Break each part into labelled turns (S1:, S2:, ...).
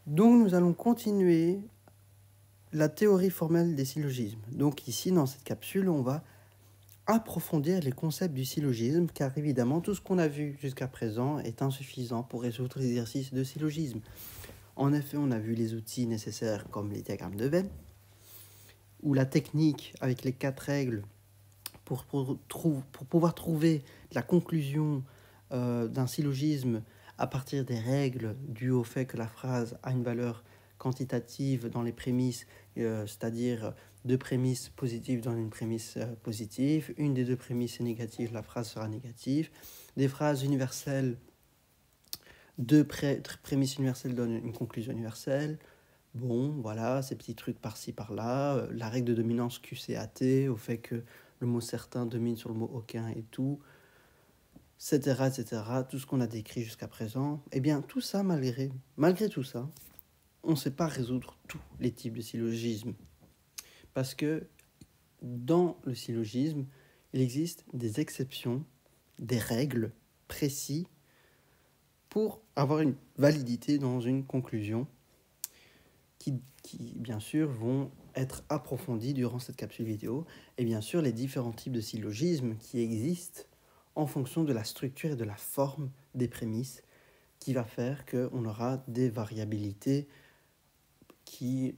S1: Donc nous allons continuer la théorie formelle des syllogismes. Donc ici, dans cette capsule, on va approfondir les concepts du syllogisme, car évidemment, tout ce qu'on a vu jusqu'à présent est insuffisant pour résoudre l'exercice de syllogisme. En effet, on a vu les outils nécessaires comme les diagrammes de Venn, ou la technique avec les 4 règles pour pouvoir trouver la conclusion d'un syllogisme à partir des règles dues au fait que la phrase a une valeur quantitative dans les prémices, c'est-à-dire 2 prémices positives dans une prémisse positive, une des 2 prémices est négative, la phrase sera négative. Des phrases universelles, 2 prémices universelles donnent une conclusion universelle. Bon, voilà, ces petits trucs par-ci, par-là. La règle de dominance QCAT, au fait que le mot certain domine sur le mot aucun et tout, etc., etc., tout ce qu'on a décrit jusqu'à présent. Eh bien, tout ça, malgré tout ça, on ne sait pas résoudre tous les types de syllogismes. Parce que dans le syllogisme, il existe des exceptions, des règles précises pour avoir une validité dans une conclusion qui bien sûr, vont être approfondies durant cette capsule vidéo, et bien sûr, les différents types de syllogismes qui existent en fonction de la structure et de la forme des prémices, qui va faire qu'on aura des variabilités qui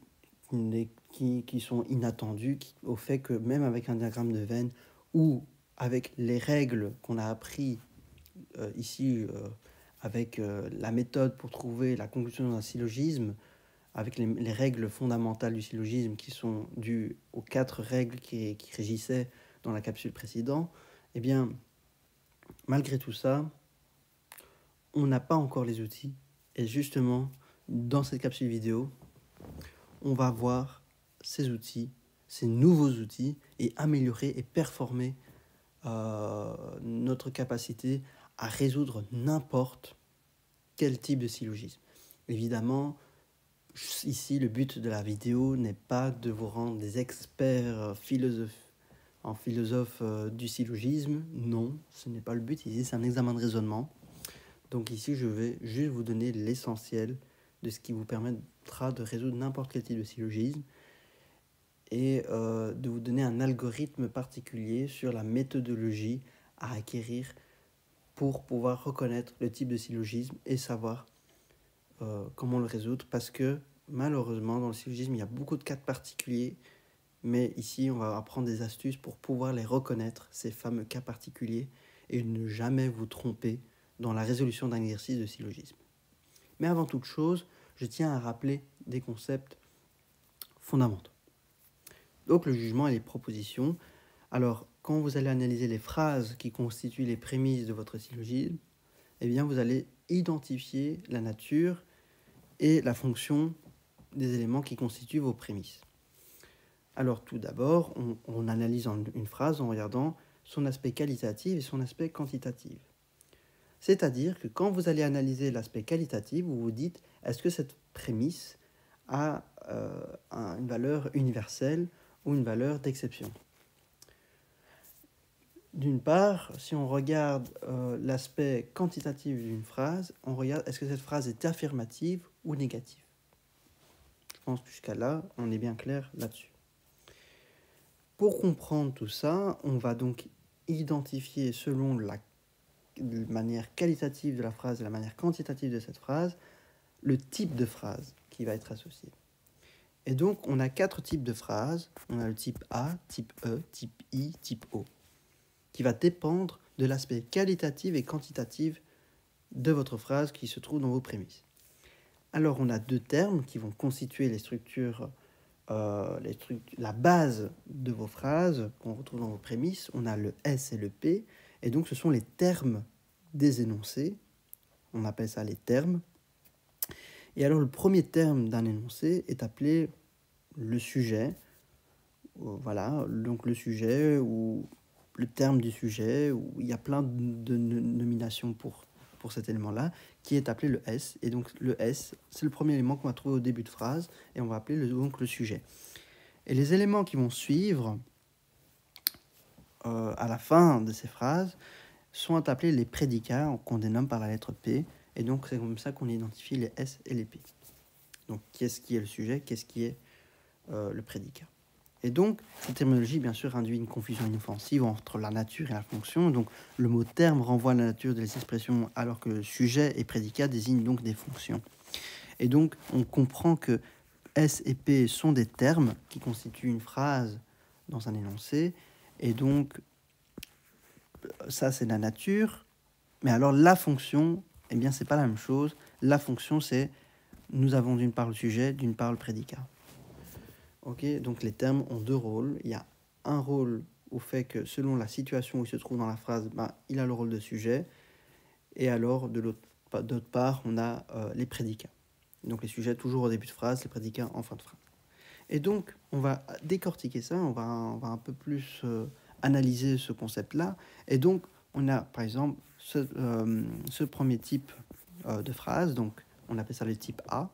S1: sont inattendues, au fait que même avec un diagramme de Venn ou avec les règles qu'on a appris ici, avec la méthode pour trouver la conclusion d'un syllogisme, avec les règles fondamentales du syllogisme qui sont dues aux 4 règles qui régissaient dans la capsule précédente, eh bien, malgré tout ça, on n'a pas encore les outils. Et justement, dans cette capsule vidéo, on va voir ces outils, ces nouveaux outils, et améliorer et performer notre capacité à résoudre n'importe quel type de syllogisme. Évidemment, ici, le but de la vidéo n'est pas de vous rendre des experts philosophes du syllogisme. Non, ce n'est pas le but. Ici, c'est un examen de raisonnement. Donc ici, je vais juste vous donner l'essentiel de ce qui vous permettra de résoudre n'importe quel type de syllogisme et de vous donner un algorithme particulier sur la méthodologie à acquérir pour pouvoir reconnaître le type de syllogisme et savoir comment le résoudre, parce que malheureusement dans le syllogisme il y a beaucoup de cas particuliers, mais ici on va apprendre des astuces pour pouvoir les reconnaître, ces fameux cas particuliers, et ne jamais vous tromper dans la résolution d'un exercice de syllogisme. Mais avant toute chose, je tiens à rappeler des concepts fondamentaux. Donc le jugement et les propositions. Alors quand vous allez analyser les phrases qui constituent les prémices de votre syllogisme, eh bien vous allez identifier la nature et la fonction des éléments qui constituent vos prémices. Alors tout d'abord, on analyse une phrase en regardant son aspect qualitatif et son aspect quantitatif. C'est-à-dire que quand vous allez analyser l'aspect qualitatif, vous vous dites, est-ce que cette prémisse a une valeur universelle ou une valeur d'exception ? D'une part, si on regarde l'aspect quantitatif d'une phrase, on regarde est-ce que cette phrase est affirmative ou négative. Je pense que jusqu'à là, on est bien clair là-dessus. Pour comprendre tout ça, on va donc identifier selon la manière qualitative de la phrase et la manière quantitative de cette phrase, le type de phrase qui va être associé. Et donc, on a 4 types de phrases. On a le type A, type E, type I, type O, qui va dépendre de l'aspect qualitatif et quantitatif de votre phrase qui se trouve dans vos prémices. Alors, on a 2 termes qui vont constituer les structures, la base de vos phrases qu'on retrouve dans vos prémices. On a le S et le P, et donc ce sont les termes des énoncés. On appelle ça les termes. Et alors, le premier terme d'un énoncé est appelé le sujet. Voilà, donc le sujet ou le terme du sujet, où il y a plein de nominations pour cet élément-là, qui est appelé le S. Et donc le S, c'est le premier élément qu'on va trouver au début de phrase, et on va appeler donc le sujet. Et les éléments qui vont suivre à la fin de ces phrases sont appelés les prédicats, qu'on dénomme par la lettre P, et donc c'est comme ça qu'on identifie les S et les P. Donc, qu'est-ce qui est le sujet, qu'est-ce qui est le prédicat. Et donc, cette terminologie, bien sûr, induit une confusion inoffensive entre la nature et la fonction. Donc, le mot terme renvoie à la nature des expressions, alors que le sujet et prédicat désignent donc des fonctions. Et donc, on comprend que S et P sont des termes qui constituent une phrase dans un énoncé. Et donc, ça, c'est la nature. Mais alors, la fonction, eh bien, c'est pas la même chose. La fonction, c'est nous avons d'une part le sujet, d'une part le prédicat. Ok, donc les termes ont deux rôles. Il y a un rôle au fait que selon la situation où il se trouve dans la phrase, il a le rôle de sujet. Et alors, d'autre part, on a les prédicats. Donc les sujets toujours au début de phrase, les prédicats en fin de phrase. Et donc, on va décortiquer ça, on va un peu plus analyser ce concept-là. Et donc, on a par exemple ce premier type de phrase, donc on appelle ça le type A.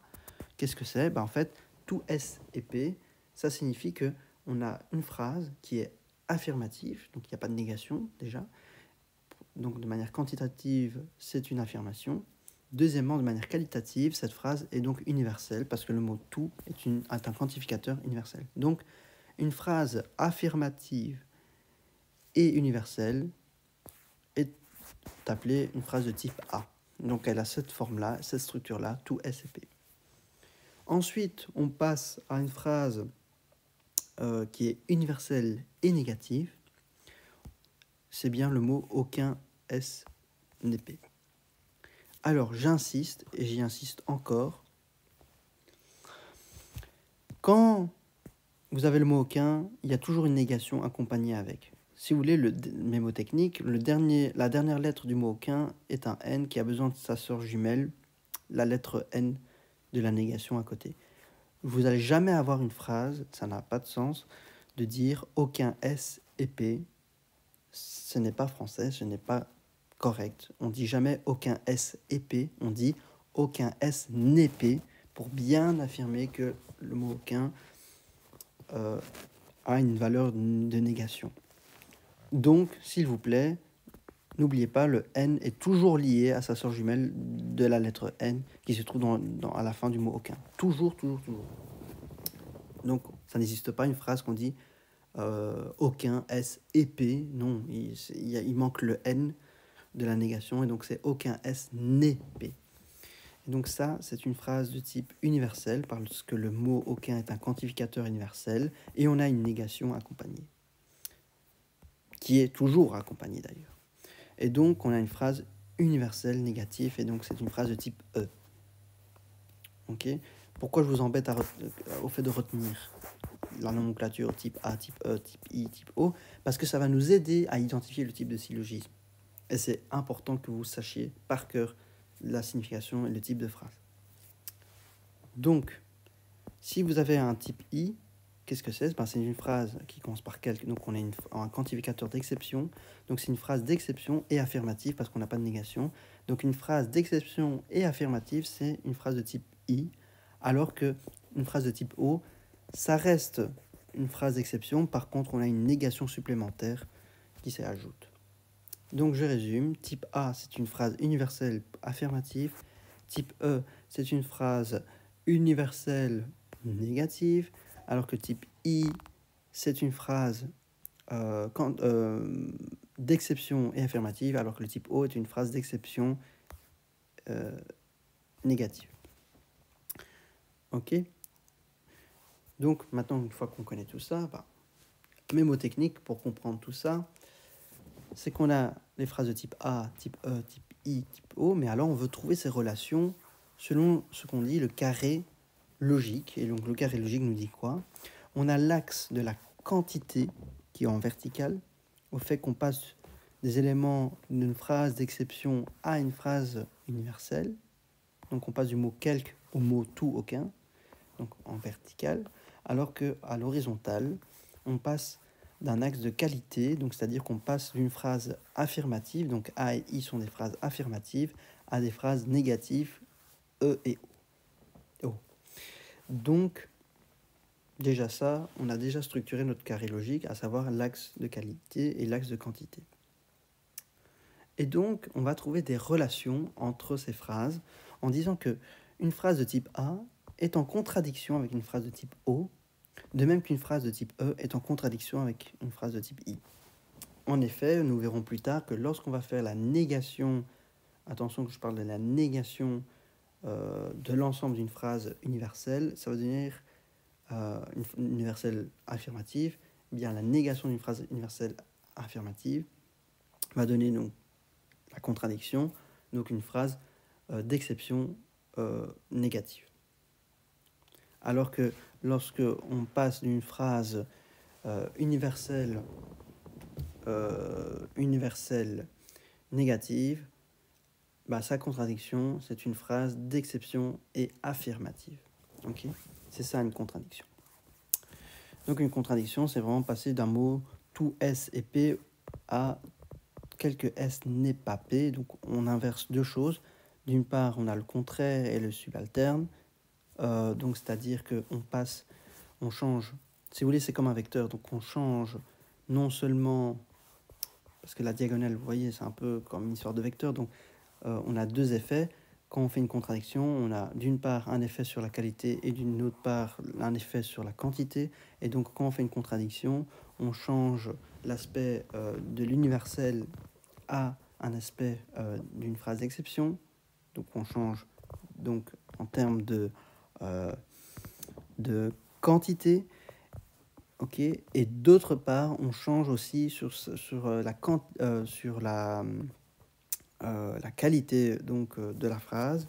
S1: Qu'est-ce que c'est ? En fait, tout S et P, ça signifie que on a une phrase qui est affirmative, donc il n'y a pas de négation déjà. Donc de manière quantitative, c'est une affirmation. Deuxièmement, de manière qualitative, cette phrase est donc universelle parce que le mot tout est un quantificateur universel. Donc une phrase affirmative et universelle est appelée une phrase de type A. Donc elle a cette forme-là, cette structure-là, tout S et P. Ensuite, on passe à une phrase qui est universelle et négative. C'est bien le mot aucun S n'est P. Alors, j'insiste, et j'y insiste encore. Quand vous avez le mot aucun, il y a toujours une négation accompagnée avec. Si vous voulez, le mémotechnique, la dernière lettre du mot aucun est un N qui a besoin de sa sœur jumelle, la lettre N de la négation à côté. Vous n'allez jamais avoir une phrase, ça n'a pas de sens, de dire aucun S et P. Ce n'est pas français, ce n'est pas correct. On dit jamais aucun S et P, on dit aucun S n'est P pour bien affirmer que le mot aucun a une valeur de négation. Donc, s'il vous plaît, n'oubliez pas, le N est toujours lié à sa sœur jumelle de la lettre N qui se trouve à la fin du mot aucun. Toujours, toujours, toujours. Donc, ça n'existe pas une phrase qu'on dit aucun S et P. Non, il manque le N de la négation et donc c'est aucun S n'est P. Et donc ça, c'est une phrase de type universel parce que le mot aucun est un quantificateur universel et on a une négation accompagnée, qui est toujours accompagnée d'ailleurs. Et donc on a une phrase universelle négative et donc c'est une phrase de type E. Ok ? Pourquoi je vous embête au fait de retenir la nomenclature type A, type E, type I, type O ? Parce que ça va nous aider à identifier le type de syllogisme. Et c'est important que vous sachiez par cœur la signification et le type de phrase. Donc, si vous avez un type I, qu'est-ce que c'est ? C'est une phrase qui commence par quelque. Donc, on a un quantificateur d'exception. Donc, c'est une phrase d'exception et affirmative parce qu'on n'a pas de négation. Donc, une phrase d'exception et affirmative, c'est une phrase de type I. Alors qu'une phrase de type O, ça reste une phrase d'exception. Par contre, on a une négation supplémentaire qui s'y ajoute. Donc je résume, type A, c'est une phrase universelle affirmative. Type E, c'est une phrase universelle négative. Alors que type I, c'est une phrase d'exception et affirmative. Alors que le type O est une phrase d'exception négative. Ok ? Donc maintenant, une fois qu'on connaît tout ça, mémotechnique pour comprendre tout ça, c'est qu'on a les phrases de type A, type E, type I, type O, mais alors on veut trouver ces relations selon ce qu'on dit le carré logique. Et donc le carré logique nous dit quoi ? On a l'axe de la quantité qui est en verticale, au fait qu'on passe des éléments d'une phrase d'exception à une phrase universelle. Donc on passe du mot quelque au mot tout, aucun, donc en verticale, alors qu'à l'horizontale, on passe d'un axe de qualité, donc c'est-à-dire qu'on passe d'une phrase affirmative, donc A et I sont des phrases affirmatives, à des phrases négatives, E et O. Donc, déjà ça, on a déjà structuré notre carré logique, à savoir l'axe de qualité et l'axe de quantité. Et donc, on va trouver des relations entre ces phrases en disant que une phrase de type A est en contradiction avec une phrase de type O, de même qu'une phrase de type E est en contradiction avec une phrase de type I. En effet, nous verrons plus tard que lorsqu'on va faire la négation, attention que je parle de la négation de l'ensemble d'une phrase universelle, ça va devenir une universelle affirmative. Eh bien, la négation d'une phrase universelle affirmative va donner donc la contradiction, donc une phrase d'exception négative. Alors que lorsque on passe d'une phrase universelle négative, bah, sa contradiction, c'est une phrase d'exception et affirmative. Okay, c'est ça une contradiction. Donc une contradiction, c'est vraiment passer d'un mot tout S et P à quelque S n'est pas P. Donc on inverse deux choses. D'une part, on a le contraire et le subalterne. Donc c'est-à-dire on change. Si vous voulez, c'est comme un vecteur. Donc on change non seulement, parce que la diagonale, vous voyez, c'est un peu comme une histoire de vecteur. Donc on a deux effets. Quand on fait une contradiction, on a d'une part un effet sur la qualité et d'une autre part un effet sur la quantité. Et donc quand on fait une contradiction, on change l'aspect de l'universel à un aspect d'une phrase d'exception. Donc on change donc en termes de quantité. Ok, et d'autre part, on change aussi sur la qualité donc, de la phrase.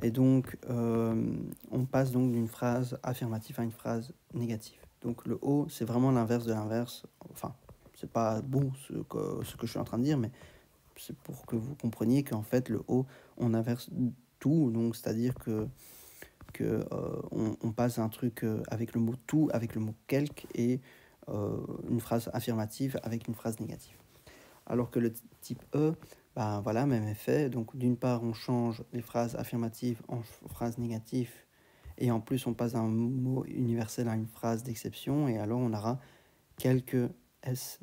S1: Et donc, on passe donc d'une phrase affirmative à une phrase négative. Donc, le O, c'est vraiment l'inverse de l'inverse. Enfin, c'est pas bon ce que je suis en train de dire, mais c'est pour que vous compreniez qu'en fait, le O, on inverse tout. Donc, c'est-à-dire que on passe un truc avec le mot tout, avec le mot quelque, et une phrase affirmative avec une phrase négative. Alors que le type E, ben voilà, même effet. Donc d'une part, on change les phrases affirmatives en phrases négatives, et en plus on passe d'un mot universel à une phrase d'exception, et alors on aura quelques S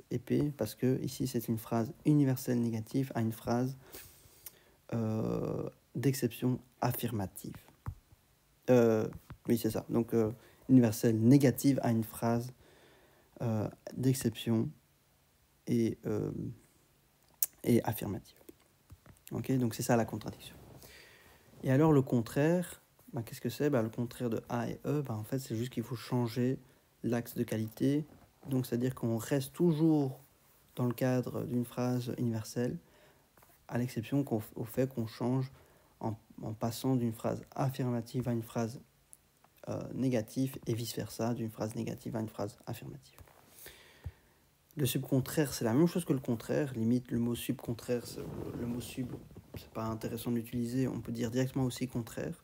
S1: et P, parce que ici c'est une phrase universelle négative à une phrase d'exception affirmative. Oui, c'est ça. Donc, universelle négative à une phrase d'exception et affirmative. Ok, donc c'est ça la contradiction. Et alors, le contraire, ben, qu'est-ce que c'est? Ben, le contraire de A et E, ben, en fait, c'est juste qu'il faut changer l'axe de qualité. Donc, c'est-à-dire qu'on reste toujours dans le cadre d'une phrase universelle, à l'exception au fait qu'on change en passant d'une phrase affirmative à une phrase négative et vice-versa, d'une phrase négative à une phrase affirmative. Le subcontraire, c'est la même chose que le contraire. Limite, le mot subcontraire, le mot sub, c'est pas intéressant d'utiliser. On peut dire directement aussi contraire.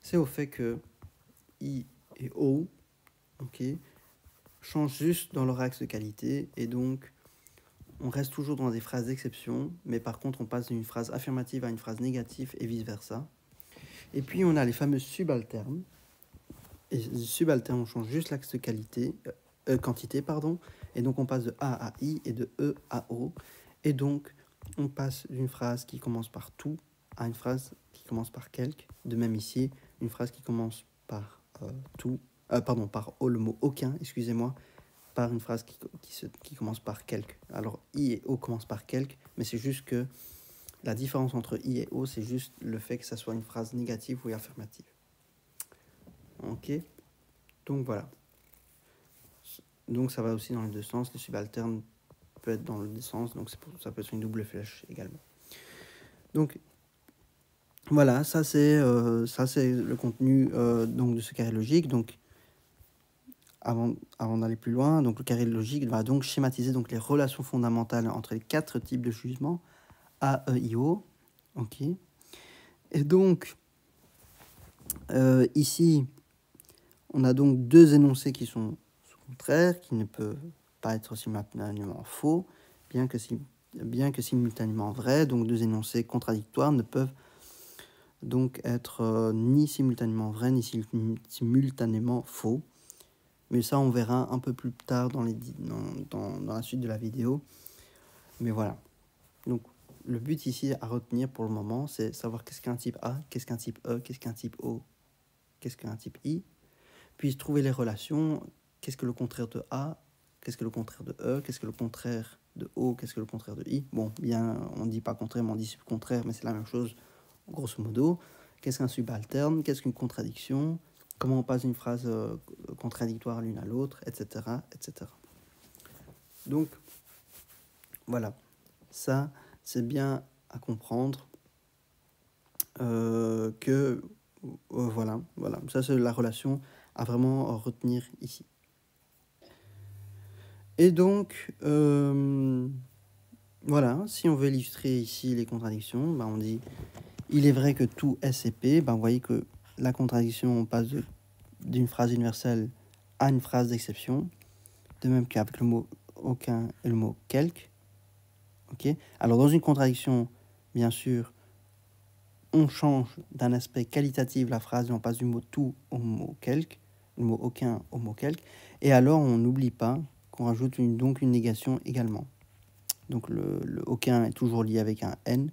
S1: C'est au fait que I et O, ok, changent juste dans leur axe de qualité, et donc on reste toujours dans des phrases d'exception, mais par contre on passe d'une phrase affirmative à une phrase négative et vice-versa. Et puis on a les fameux subalternes. Et les subalternes, on change juste l'axe de quantité, et donc on passe de A à I et de E à O, et donc on passe d'une phrase qui commence par tout à une phrase qui commence par quelque. De même ici, une phrase qui commence par par O, le mot aucun, excusez-moi, par une phrase qui commence par quelque. Alors I et O commencent par quelque, mais c'est juste que la différence entre I et O, c'est juste le fait que ça soit une phrase négative ou affirmative. Ok, donc voilà. Donc ça va aussi dans les deux sens. Le subalterne peut être dans les deux sens, donc ça peut être une double flèche également. Donc voilà, ça c'est le contenu donc de ce carré logique. Donc avant d'aller plus loin, donc le carré logique va donc schématiser donc les relations fondamentales entre les quatre types de jugements A, E, I, O. Ok. Et donc ici, on a donc deux énoncés qui sont contraires, qui ne peuvent pas être simultanément faux, bien que simultanément vrais. Donc deux énoncés contradictoires ne peuvent donc être ni simultanément vrais ni simultanément faux. Mais ça, on verra un peu plus tard dans la suite de la vidéo. Mais voilà. Donc le but ici à retenir pour le moment, c'est savoir qu'est-ce qu'un type A, qu'est-ce qu'un type E, qu'est-ce qu'un type O, qu'est-ce qu'un type I, puis trouver les relations, qu'est-ce que le contraire de A, qu'est-ce que le contraire de E, qu'est-ce que le contraire de O, qu'est-ce que le contraire de I. Bon, bien, on ne dit pas contraire, mais on dit subcontraire, mais c'est la même chose, grosso modo. Qu'est-ce qu'un subalterne, qu'est-ce qu'une contradiction, comment on passe d'une phrase contradictoire l'une à l'autre, etc., etc. Donc, voilà, ça, c'est bien à comprendre voilà, ça c'est la relation à vraiment retenir ici. Et donc, voilà, si on veut illustrer ici les contradictions, on dit, il est vrai que tout S et P, vous voyez que la contradiction, on passe d'une phrase universelle à une phrase d'exception, de même qu'avec le mot aucun et le mot quelque. Okay. Alors, dans une contradiction, bien sûr, on change d'un aspect qualitatif la phrase et on passe du mot tout au mot quelque, le mot aucun au mot quelque. Et alors, on n'oublie pas qu'on rajoute donc une négation également. Donc, le aucun est toujours lié avec un N.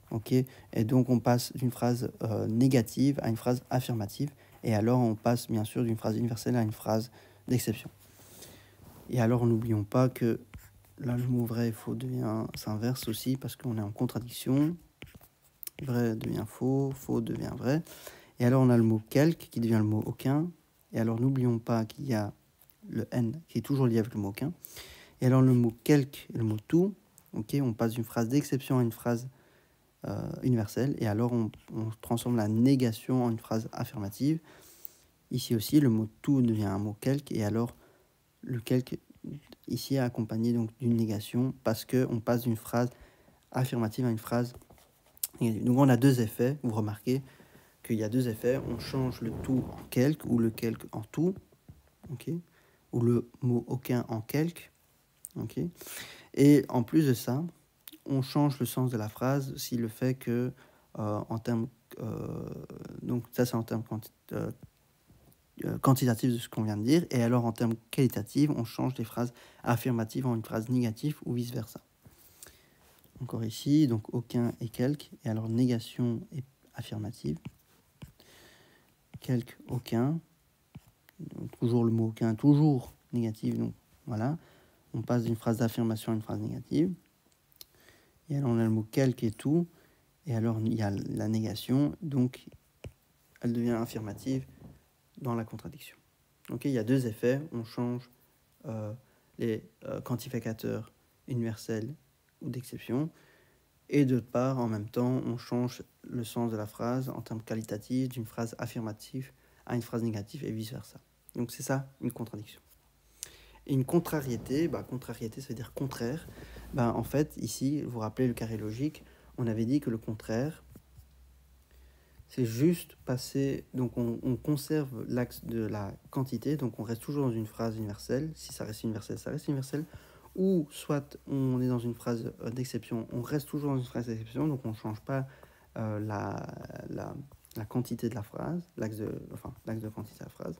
S1: Okay. Et donc, on passe d'une phrase négative à une phrase affirmative. Et alors, on passe bien sûr d'une phrase universelle à une phrase d'exception. Et alors, n'oublions pas que là, le mot vrai et faux s'inverse aussi parce qu'on est en contradiction. Vrai devient faux, faux devient vrai. Et alors, on a le mot quelque qui devient le mot aucun. Et alors, n'oublions pas qu'il y a le N qui est toujours lié avec le mot aucun. Et alors, le mot quelque et le mot tout, okay, on passe d'une phrase d'exception à une phrase universelle. Et alors, on transforme la négation en une phrase affirmative. Ici aussi, le mot tout devient un mot quelque. Et alors, le quelque ici est accompagné donc d'une négation parce qu'on passe d'une phrase affirmative à une phrase négative. Donc, on a deux effets. Vous remarquez qu'il y a deux effets. On change le tout en quelque ou le quelque en tout. Okay, ou le mot aucun en quelque. Okay. Et en plus de ça, on change le sens de la phrase si le fait que, en termes, donc ça c'est en termes quantitatifs de ce qu'on vient de dire, et alors en termes qualitatifs, on change des phrases affirmatives en une phrase négative ou vice-versa. Encore ici, donc aucun et quelque, et alors négation et affirmative. Quelque, aucun, donc, toujours le mot aucun, toujours négatif, donc voilà. On passe d'une phrase d'affirmation à une phrase négative. Et alors on a le mot quelque et tout. Et alors il y a la négation. Donc elle devient affirmative dans la contradiction. Donc il y a deux effets. On change les quantificateurs universels ou d'exception. Et d'autre part, en même temps, on change le sens de la phrase en termes qualitatifs d'une phrase affirmative à une phrase négative et vice-versa. Donc c'est ça, une contradiction. Et une contrariété, contrariété, ça veut dire contraire. En fait, ici, vous vous rappelez le carré logique, on avait dit que le contraire, c'est juste passer... Donc, on conserve l'axe de la quantité, donc on reste toujours dans une phrase universelle. Si ça reste universel, ça reste universel. Ou soit on est dans une phrase d'exception, on reste toujours dans une phrase d'exception, donc on ne change pas la quantité de la phrase, l'axe de quantité de la phrase.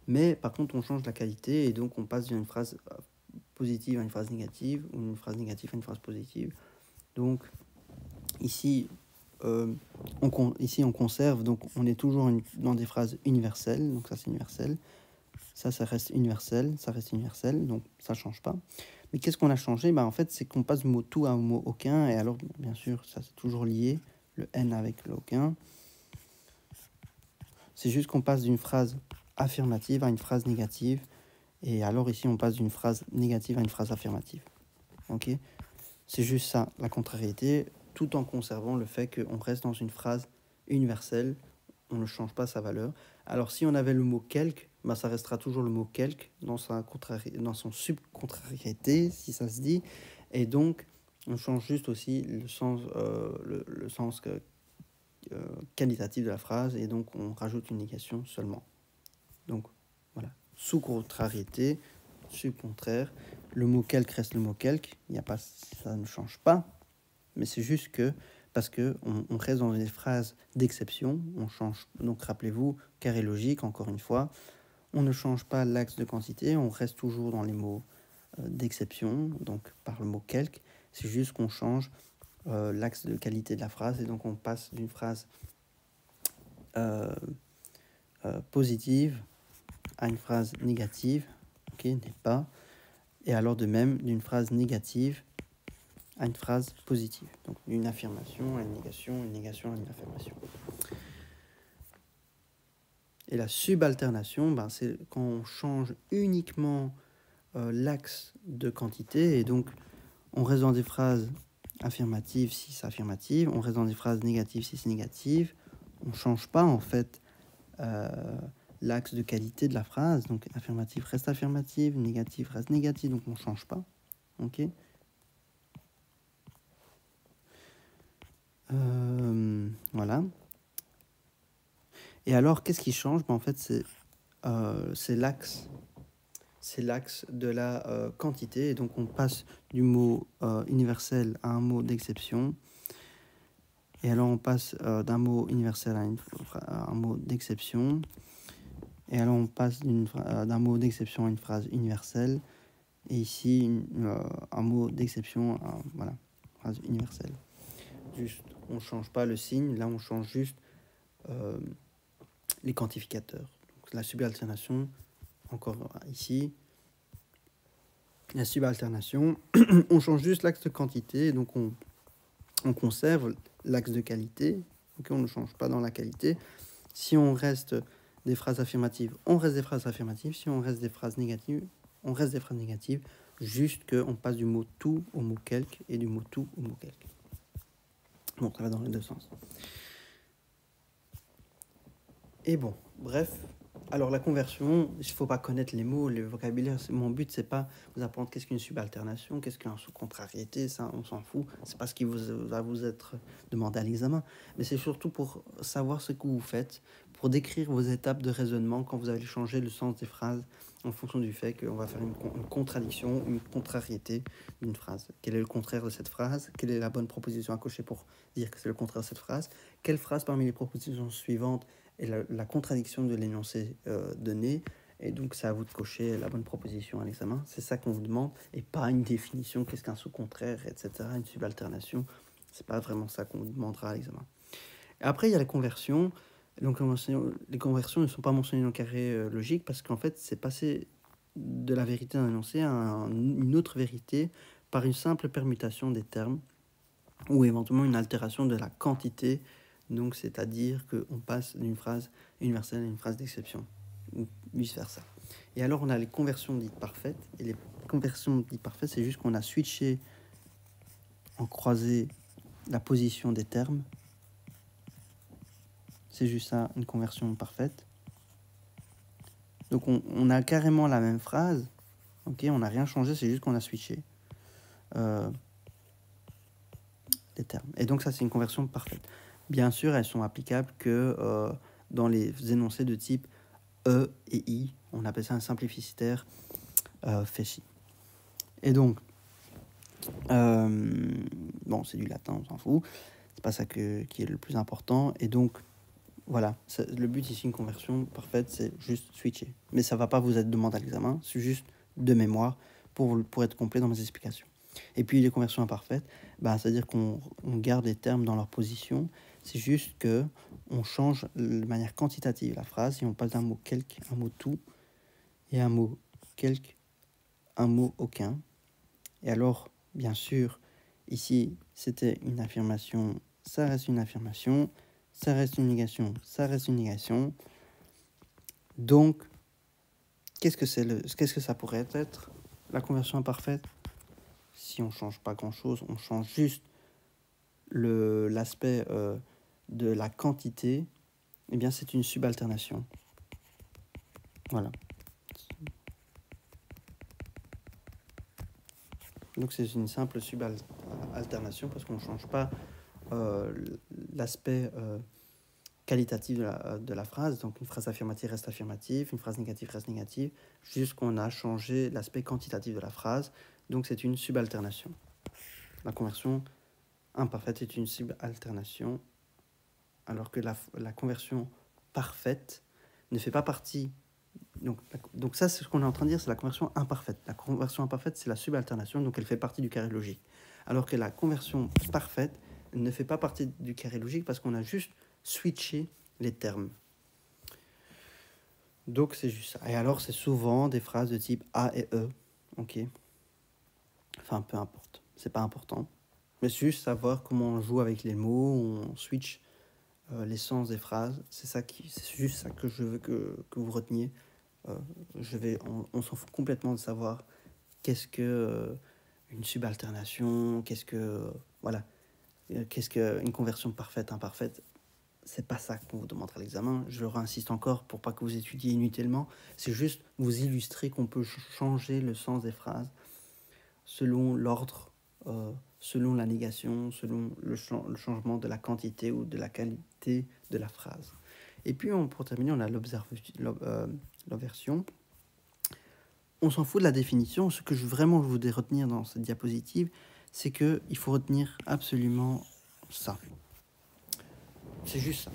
S1: Mais par contre, on change la qualité et donc on passe d'une phrase positive à une phrase négative ou une phrase négative à une phrase positive. Donc ici, on conserve, donc on est toujours dans des phrases universelles. Donc ça, c'est universel. Ça reste universel. Ça reste universel. Donc ça ne change pas. Mais qu'est-ce qu'on a changé ? En fait, c'est qu'on passe du mot tout à un mot aucun. Et alors, bien sûr, ça c'est toujours lié. Le N avec le aucun. C'est juste qu'on passe d'une phrase affirmative à une phrase négative. Et alors ici, on passe d'une phrase négative à une phrase affirmative. Ok ? C'est juste ça, la contrariété, tout en conservant le fait qu'on reste dans une phrase universelle. On ne change pas sa valeur. Alors si on avait le mot quelque, ça restera toujours le mot quelque dans son subcontrariété, si ça se dit. Et donc, on change juste aussi le sens, le sens qualitatif de la phrase. Et donc, on rajoute une négation seulement. Donc, voilà. Sous contrariété, subcontraire, le mot quelque reste le mot quelque. Ça ne change pas. Mais c'est juste que, parce qu'on reste dans des phrases d'exception, on change. Donc, rappelez-vous, carré logique, encore une fois, on ne change pas l'axe de quantité, on reste toujours dans les mots d'exception, donc par le mot quelque. C'est juste qu'on change l'axe de qualité de la phrase, et donc on passe d'une phrase positive à une phrase négative, ok, n'est pas, et alors de même d'une phrase négative à une phrase positive, donc d'une affirmation à une négation à une affirmation. Et la subalternation, ben, c'est quand on change uniquement l'axe de quantité, et donc on reste dans des phrases affirmatives si c'est affirmative, on reste dans des phrases négatives si c'est négative, on ne change pas en fait l'axe de qualité de la phrase, donc affirmative reste affirmative, négative reste négative, donc on ne change pas, ok. Voilà. Et alors, qu'est-ce qui change? Ben, en fait, c'est l'axe de la quantité. Et donc, on passe du mot universel à un mot d'exception. Et alors, on passe d'un mot universel à un mot d'exception. Et alors, on passe d'un mot d'exception à une phrase universelle. Et ici, un mot d'exception à voilà, phrase universelle. Juste, on ne change pas le signe. Là, on change juste les quantificateurs. Donc, la subalternation, encore ici, la subalternation, on change juste l'axe de quantité, donc on conserve l'axe de qualité, donc on ne change pas dans la qualité. Si on reste des phrases affirmatives, on reste des phrases affirmatives. Si on reste des phrases négatives, on reste des phrases négatives, juste qu'on passe du mot tout au mot quelque et du mot tout au mot quelque. Bon, ça va dans les deux sens. Et bon, bref, alors la conversion, il ne faut pas connaître les mots, le vocabulaire. Mon but, c'est pas vous apprendre qu'est-ce qu'une subalternation, qu'est-ce qu'un sous-contrariété, ça, on s'en fout. C'est pas ce qui va vous être demandé à l'examen. Mais c'est surtout pour savoir ce que vous faites, pour décrire vos étapes de raisonnement quand vous allez changer le sens des phrases en fonction du fait qu'on va faire une contradiction, une contrariété d'une phrase. Quel est le contraire de cette phrase? Quelle est la bonne proposition à cocher pour dire que c'est le contraire de cette phrase? Quelle phrase parmi les propositions suivantes et la contradiction de l'énoncé donné, et donc c'est à vous de cocher la bonne proposition à l'examen. C'est ça qu'on vous demande, et pas une définition, qu'est-ce qu'un sous-contraire, etc., une subalternation. C'est pas vraiment ça qu'on vous demandera à l'examen. Et après, il y a la conversion. Donc, les conversions ne sont pas mentionnées dans le carré logique, parce qu'en fait, c'est passer de la vérité d'un énoncé à une autre vérité par une simple permutation des termes, ou éventuellement une altération de la quantité. Donc, c'est-à-dire qu'on passe d'une phrase universelle à une phrase d'exception, ou vice-versa. Et alors, on a les conversions dites parfaites. Et les conversions dites parfaites, c'est juste qu'on a switché en croisé la position des termes. C'est juste ça, une conversion parfaite. Donc, on a carrément la même phrase. Ok, on n'a rien changé, c'est juste qu'on a switché les termes. Et donc, ça, c'est une conversion parfaite. Bien sûr, elles sont applicables que dans les énoncés de type E et I. On appelle ça un simplificitaire Féchy. Et donc, bon, c'est du latin, on s'en fout. C'est pas ça qui est le plus important. Et donc, voilà, le but ici, une conversion parfaite, c'est juste switcher. Mais ça va pas vous être demandé à l'examen, c'est juste de mémoire pour être complet dans mes explications. Et puis les conversions imparfaites, bah, c'est-à-dire qu'on garde les termes dans leur position. C'est juste que on change de manière quantitative la phrase et on passe d'un mot quelque, un mot tout, et un mot quelque, un mot aucun. Et alors, bien sûr, ici, c'était une affirmation, ça reste une affirmation, ça reste une négation, ça reste une négation. Donc, qu'est-ce que ça pourrait être, la conversion imparfaite? Si on ne change pas grand-chose, on change juste l'aspect de la quantité, eh bien, c'est une subalternation. Voilà. Donc, c'est une simple subalternation parce qu'on ne change pas l'aspect qualitatif de la phrase. Donc, une phrase affirmative reste affirmative, une phrase négative reste négative, juste qu'on a changé l'aspect quantitatif de la phrase. Donc, c'est une subalternation. La conversion imparfaite est une subalternation, alors que la conversion parfaite ne fait pas partie. Donc ça, c'est ce qu'on est en train de dire, c'est la conversion imparfaite. La conversion imparfaite, c'est la subalternation, donc elle fait partie du carré logique. Alors que la conversion parfaite ne fait pas partie du carré logique parce qu'on a juste switché les termes. Donc c'est juste ça. Et alors c'est souvent des phrases de type A et E. Ok. Enfin, peu importe. C'est pas important. Mais c'est juste savoir comment on joue avec les mots, on switch les sens des phrases. C'est juste ça que je veux que vous reteniez. On s'en fout complètement de savoir qu'est-ce que une subalternation, qu'est-ce qu'une conversion parfaite, imparfaite. C'est pas ça qu'on vous demandera à l'examen. Je le réinsiste encore pour pas que vous étudiez inutilement. C'est juste vous illustrer qu'on peut changer le sens des phrases selon l'ordre, selon la négation, selon le changement de la quantité ou de la qualité de la phrase. Et puis, pour terminer, on a l'obversion. On s'en fout de la définition. Ce que je voudrais retenir dans cette diapositive, c'est qu'il faut retenir absolument ça. C'est juste ça.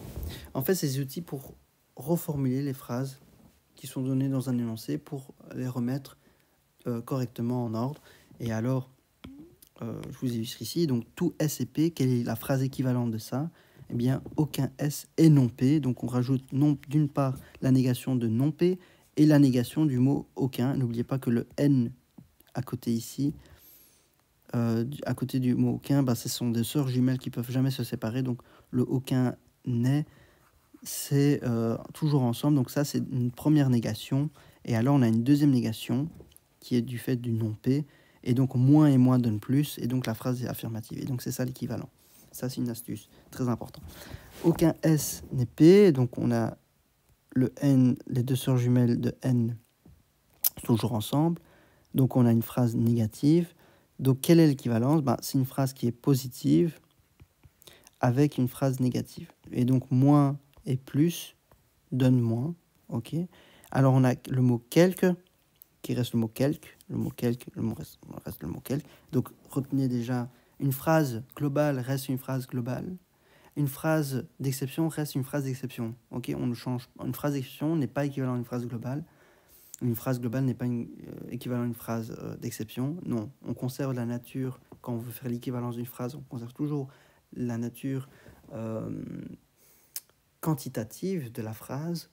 S1: En fait, c'est des outils pour reformuler les phrases qui sont données dans un énoncé pour les remettre correctement en ordre. Et alors, je vous illustre ici, donc tout S et P, quelle est la phrase équivalente de ça? Eh bien, aucun S est non P. Donc, on rajoute d'une part la négation de non P et la négation du mot aucun. N'oubliez pas que le N à côté ici, à côté du mot aucun, ce sont des sœurs jumelles qui peuvent jamais se séparer. Donc, le aucun n'est, c'est toujours ensemble. Donc, ça, c'est une première négation. Et alors, on a une deuxième négation qui est du fait du non P. Et donc, moins et moins donne plus. Et donc, la phrase est affirmative. Et donc, c'est ça l'équivalent. Ça, c'est une astuce très importante. Aucun S n'est P. Donc, on a le N, les deux sœurs jumelles de N toujours ensemble. Donc, on a une phrase négative. Donc, quelle est l'équivalence? C'est une phrase qui est positive avec une phrase négative. Et donc, moins et plus donne moins. OK. Alors, on a le mot quelque qui reste le mot quelque, reste le mot quelque. Donc, retenez déjà, une phrase globale reste une phrase globale. Une phrase d'exception reste une phrase d'exception. Ok, on ne change. Une phrase d'exception n'est pas équivalent à une phrase globale. Une phrase globale n'est pas équivalent à une phrase d'exception. Non, on conserve la nature. Quand on veut faire l'équivalence d'une phrase, on conserve toujours la nature quantitative de la phrase.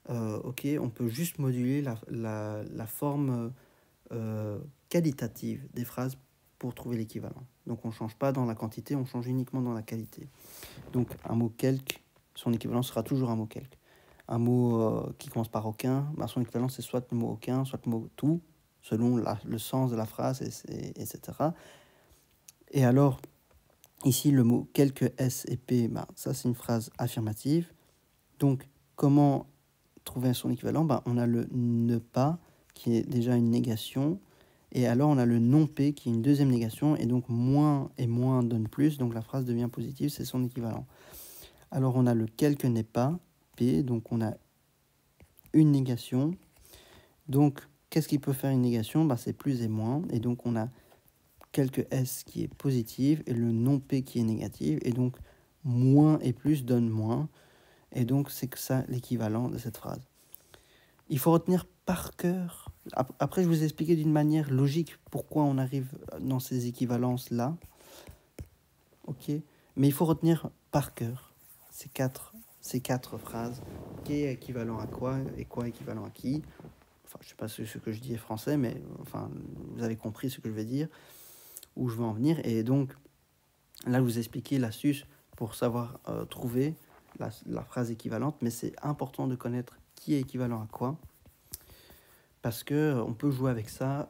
S1: Ok, on peut juste moduler la forme qualitative des phrases pour trouver l'équivalent. Donc on ne change pas dans la quantité, on change uniquement dans la qualité. Donc un mot quelque, son équivalent sera toujours un mot quelque. Un mot qui commence par aucun, son équivalent c'est soit le mot aucun, soit le mot tout, selon le sens de la phrase, etc. Et alors, ici le mot quelque S et P, ça c'est une phrase affirmative. Donc comment trouver son équivalent? On a le ne pas qui est déjà une négation, et alors on a le non P qui est une deuxième négation, et donc moins et moins donne plus, donc la phrase devient positive, c'est son équivalent. Alors on a le quelque n'est pas P, donc on a une négation. Donc qu'est-ce qui peut faire une négation? C'est plus et moins, et donc on a quelque S qui est positive et le non P qui est négatif, et donc moins et plus donne moins, et donc c'est que ça l'équivalent de cette phrase. Il faut retenir par cœur. Après, je vous ai expliqué d'une manière logique pourquoi on arrive dans ces équivalences-là. Ok, mais il faut retenir par cœur ces quatre phrases. Qui est équivalent à quoi et quoi équivalent à qui? Enfin, je ne sais pas ce que je dis est français, mais enfin, vous avez compris ce que je vais dire, où je veux en venir. Et donc, là, je vous ai expliqué l'astuce pour savoir trouver la phrase équivalente, mais c'est important de connaître qui est équivalent à quoi, parce qu'on peut jouer avec ça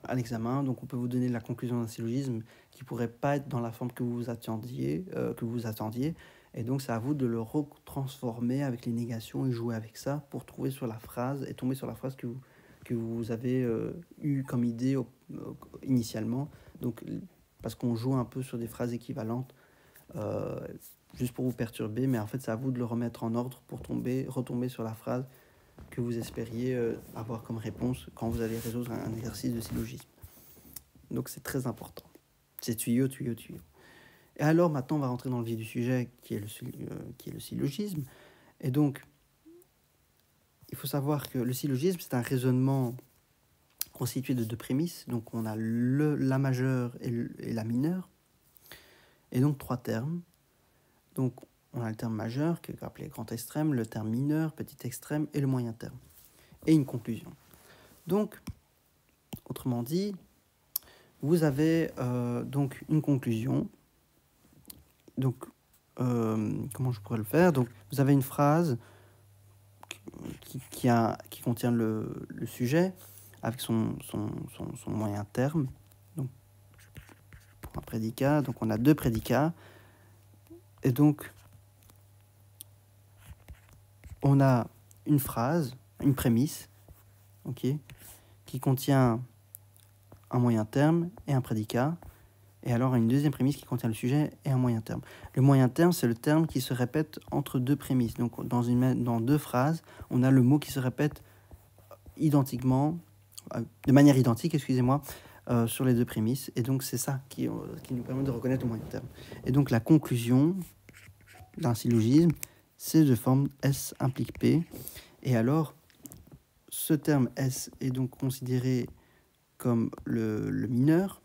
S1: à l'examen. Donc on peut vous donner la conclusion d'un syllogisme qui pourrait pas être dans la forme que vous attendiez, et donc c'est à vous de le retransformer avec les négations et jouer avec ça pour trouver sur la phrase et tomber sur la phrase que vous avez eu comme idée initialement. Donc parce qu'on joue un peu sur des phrases équivalentes juste pour vous perturber, mais en fait c'est à vous de le remettre en ordre pour retomber sur la phrase que vous espériez avoir comme réponse quand vous allez résoudre un exercice de syllogisme. Donc c'est très important. C'est tuyau. Et alors maintenant on va rentrer dans le vif du sujet qui est le syllogisme. Et donc il faut savoir que le syllogisme c'est un raisonnement constitué de deux prémices. Donc on a la majeure et la mineure. Et donc trois termes. Donc on a le terme majeur, qui est appelé grand extrême, le terme mineur, petit extrême, et le moyen terme. Et une conclusion. Donc, autrement dit, vous avez donc une conclusion. Donc, comment je pourrais le faire? Donc, vous avez une phrase qui contient le sujet avec son moyen terme. Donc, pour un prédicat, donc on a deux prédicats. Et donc, on a une phrase, une prémisse, okay, qui contient un moyen terme et un prédicat. Et alors, une deuxième prémisse qui contient le sujet et un moyen terme. Le moyen terme, c'est le terme qui se répète entre deux prémisses. Donc, dans deux phrases, on a le mot qui se répète identiquement, de manière identique, excusez-moi, sur les deux prémisses. Et donc, c'est ça qui nous permet de reconnaître le moyen terme. Et donc, la conclusion d'un syllogisme, c'est de forme S implique P. Et alors, ce terme S est donc considéré comme le mineur.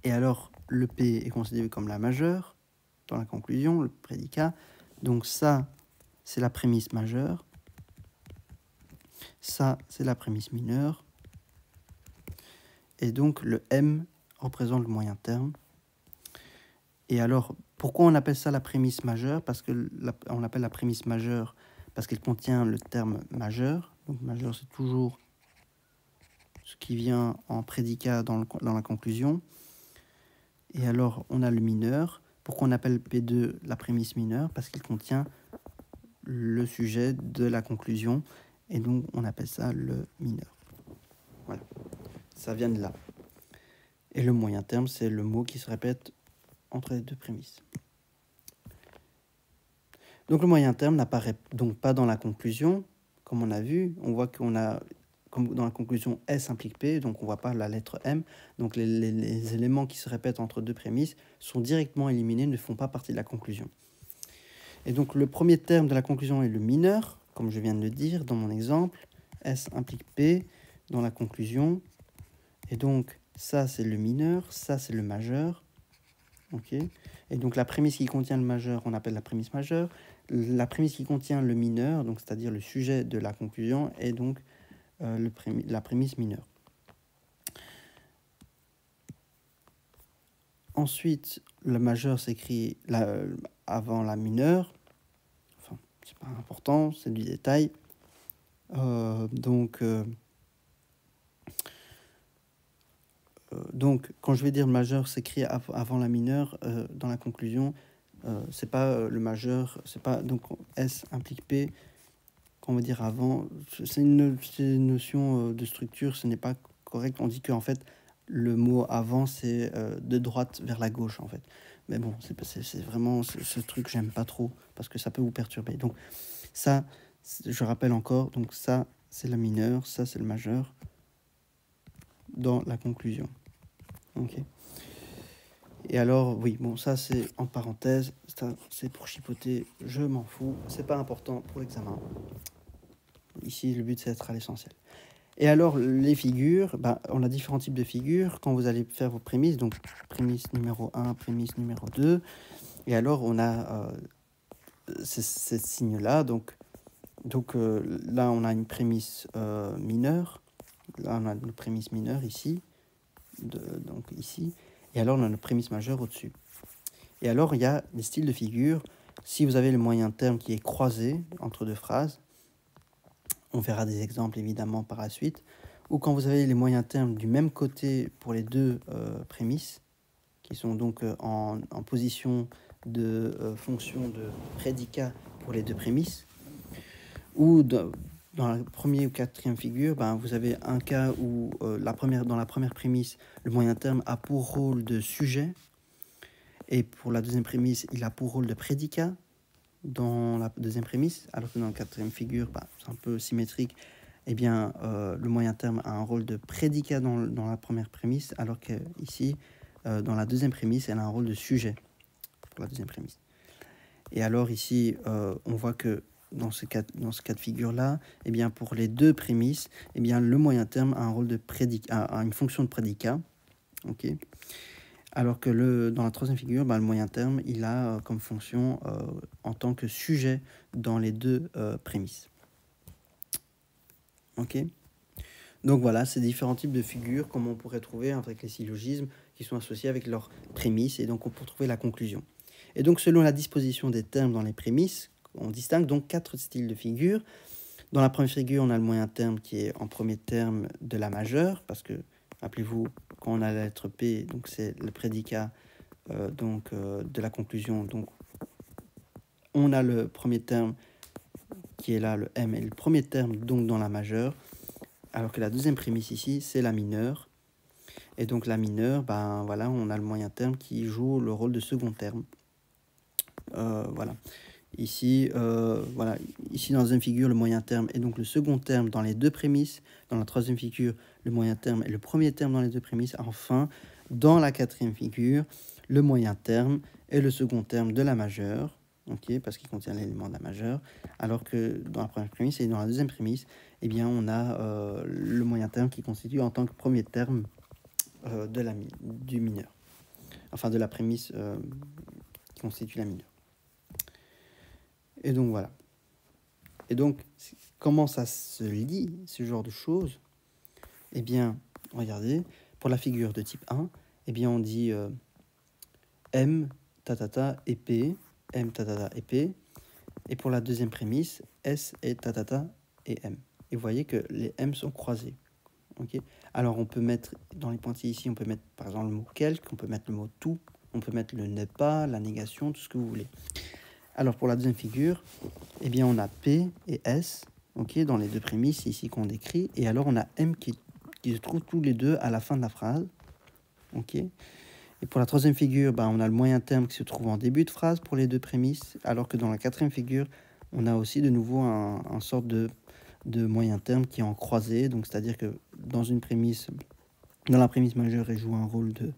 S1: Et alors, le P est considéré comme la majeure dans la conclusion, le prédicat. Donc ça, c'est la prémisse majeure. Ça, c'est la prémisse mineure. Et donc, le M représente le moyen terme. Et alors, pourquoi on appelle ça la prémisse majeure? Parce que on l'appelle la prémisse majeure parce qu'elle contient le terme majeur. Donc, majeur, c'est toujours ce qui vient en prédicat dans la conclusion. Et alors, on a le mineur. Pourquoi on appelle P2 la prémisse mineure? Parce qu'il contient le sujet de la conclusion. Et donc, on appelle ça le mineur. Voilà. Ça vient de là. Et le moyen terme, c'est le mot qui se répète entre les deux prémisses. Donc, le moyen terme n'apparaît donc pas dans la conclusion. Comme on a vu, on voit qu'on a... Comme dans la conclusion, S implique P, donc on ne voit pas la lettre M. Donc les éléments qui se répètent entre deux prémisses sont directement éliminés, ne font pas partie de la conclusion. Et donc le premier terme de la conclusion est le mineur, comme je viens de le dire dans mon exemple. S implique P dans la conclusion. Et donc ça c'est le mineur, ça c'est le majeur. Okay. Et donc la prémisse qui contient le majeur, on appelle la prémisse majeure. La prémisse qui contient le mineur, donc c'est-à-dire le sujet de la conclusion, est donc la prémisse mineure. Ensuite, le majeur s'écrit avant la mineure. Enfin, c'est pas important, c'est du détail. Donc, quand je vais dire majeur s'écrit avant la mineure, dans la conclusion, c'est pas le majeur, c'est pas donc S implique P. Qu'on va dire avant, c'est une notion de structure, ce n'est pas correct. On dit qu'en fait, le mot avant, c'est de droite vers la gauche, en fait. Mais bon, c'est vraiment ce truc que j'aime pas trop, parce que ça peut vous perturber. Donc, ça, je rappelle encore, donc ça, c'est la mineure, ça, c'est le majeur, dans la conclusion. Ok. Et alors, oui, bon, ça, c'est en parenthèse, c'est pour chipoter, je m'en fous, c'est pas important pour l'examen. Ici, le but, c'est d'être à l'essentiel. Et alors, les figures, on a différents types de figures. Quand vous allez faire vos prémisses, donc prémisse numéro 1, prémisse numéro 2, et alors, on a ces signes-là. Donc là, on a une prémisse mineure. Là, on a une prémisse mineure ici. Donc ici. Et alors, on a une prémisse majeure au-dessus. Et alors, il y a des styles de figures. Si vous avez le moyen terme qui est croisé entre deux phrases, on verra des exemples évidemment par la suite, ou quand vous avez les moyens termes du même côté pour les deux prémisses, qui sont donc en position de fonction de prédicat pour les deux prémisses, ou dans la première ou quatrième figure, vous avez un cas où dans la première prémisse, le moyen terme a pour rôle de sujet, et pour la deuxième prémisse, il a pour rôle de prédicat dans la deuxième prémisse, alors que dans la quatrième figure, c'est un peu symétrique, eh bien, le moyen terme a un rôle de prédicat dans la première prémisse, alors qu'ici, dans la deuxième prémisse, elle a un rôle de sujet pour la deuxième prémisse. Et alors ici, on voit que dans ce cas de figure-là, eh bien, pour les deux prémices, eh bien, le moyen terme a un rôle de a une fonction de prédicat. Ok. Alors que dans la troisième figure, le moyen terme, il a comme fonction en tant que sujet dans les deux prémices. Ok. Donc voilà, ces différents types de figures, comme on pourrait trouver avec les syllogismes qui sont associés avec leurs prémices, et donc on peut trouver la conclusion. Et donc selon la disposition des termes dans les prémices, on distingue donc 4 styles de figures. Dans la première figure, on a le moyen terme qui est en premier terme de la majeure, parce que, rappelez-vous, quand on a la lettre P, donc c'est le prédicat de la conclusion. Donc on a le premier terme qui est là, le M, et le premier terme donc dans la majeure, alors que la deuxième prémisse ici, c'est la mineure. Et donc la mineure, voilà, on a le moyen terme qui joue le rôle de second terme. Voilà. Ici, voilà. Ici, dans la deuxième figure, le moyen terme est donc le second terme dans les deux prémices. Dans la troisième figure, le moyen terme est le premier terme dans les deux prémices. Enfin, dans la quatrième figure, le moyen terme est le second terme de la majeure, okay, parce qu'il contient l'élément de la majeure, alors que dans la première prémisse et dans la deuxième prémisse, eh bien, on a le moyen terme qui constitue en tant que premier terme du mineur, enfin de la prémisse qui constitue la mineure. Et donc voilà. Et donc, comment ça se lit, ce genre de choses? Eh bien, regardez, pour la figure de type 1, eh bien, on dit M, tatata, et P, M, tatata, et P. Et pour la deuxième prémisse, S et tatata et M. Et vous voyez que les M sont croisés. Okay. Alors, on peut mettre, dans les pointillés ici, on peut mettre par exemple le mot quelque, on peut mettre le mot tout, on peut mettre le n'est pas, la négation, tout ce que vous voulez. Alors, pour la deuxième figure, eh bien, on a P et S, okay, dans les deux prémices ici qu'on décrit. Et alors, on a M qui se trouvent tous les deux à la fin de la phrase. Okay. Et pour la troisième figure, on a le moyen terme qui se trouve en début de phrase pour les deux prémices, alors que dans la quatrième figure, on a aussi de nouveau un sorte de moyen terme qui est en croisée. Donc, c'est-à-dire que dans une prémisse, dans la prémisse majeure, elle joue un rôle de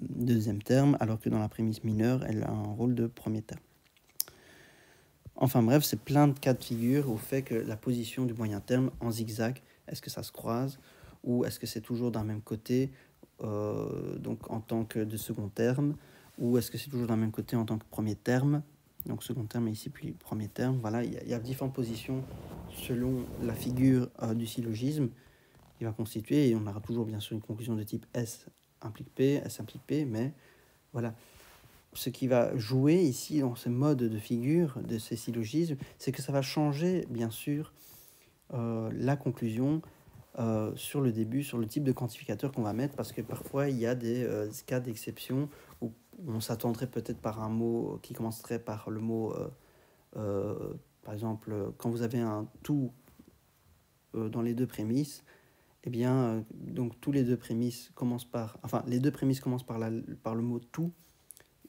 S1: deuxième terme, alors que dans la prémisse mineure, elle a un rôle de premier terme. Enfin bref, c'est plein de cas de figure au fait que la position du moyen terme en zigzag, est-ce que ça se croise ou est-ce que c'est toujours d'un même côté, donc en tant que de second terme, ou est-ce que c'est toujours d'un même côté en tant que premier terme, donc second terme ici puis premier terme. Voilà, il y a différentes positions selon la figure du syllogisme qui va constituer, et on aura toujours bien sûr une conclusion de type S implique P, S implique P, mais voilà. Ce qui va jouer ici dans ce mode de figure de ces syllogismes, c'est que ça va changer, bien sûr, la conclusion sur le début, sur le type de quantificateur qu'on va mettre, parce que parfois, il y a des cas d'exception où on s'attendrait peut-être par un mot qui commencerait par le mot, par exemple, quand vous avez un tout dans les deux prémices, eh bien, donc tous les deux prémices commencent par... Enfin, les deux prémices commencent par le mot tout.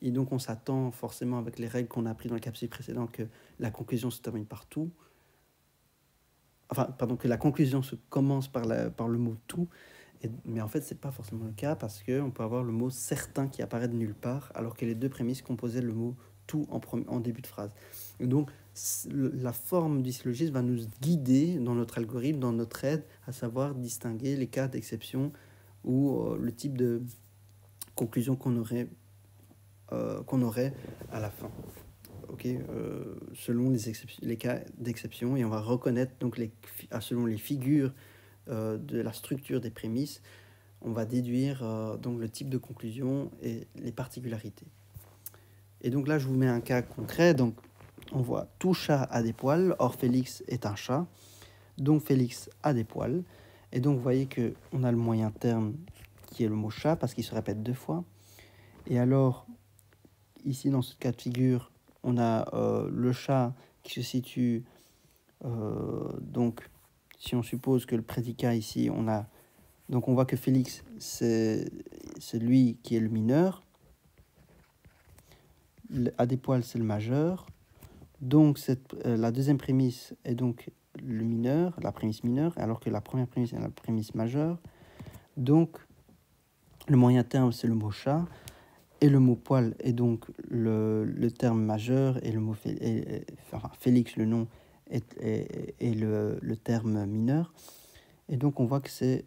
S1: Et donc, on s'attend forcément, avec les règles qu'on a apprises dans le capsule précédent, que la conclusion se termine par tout. Enfin, pardon, que la conclusion se commence par le mot tout. Mais en fait, ce n'est pas forcément le cas, parce qu'on peut avoir le mot certain qui apparaît de nulle part, alors que les deux prémices composaient le mot tout en début de phrase. Et donc, la forme du syllogisme va nous guider dans notre algorithme, dans notre aide, à savoir distinguer les cas d'exception ou le type de conclusion qu'on aurait à la fin, selon les cas d'exception, et on va reconnaître donc selon les figures de la structure des prémices, on va déduire donc le type de conclusion et les particularités. Et donc là, je vous mets un cas concret. Donc, on voit tout chat a des poils, or Félix est un chat, donc Félix a des poils. Et donc, vous voyez qu'on a le moyen terme qui est le mot chat, parce qu'il se répète 2 fois. Et alors, ici, dans ce cas de figure, on a le chat qui se situe, donc, si on suppose que le prédicat ici, donc on voit que Félix, c'est lui qui est le mineur, a des poils, c'est le majeur, donc la deuxième prémisse est donc le mineur, la prémisse mineure, alors que la première prémisse est la prémisse majeure. Donc, le moyen terme, c'est le mot chat. et le mot poil est donc le terme majeur, et le mot enfin, Félix, le nom, est le terme mineur. Et donc on voit que c'est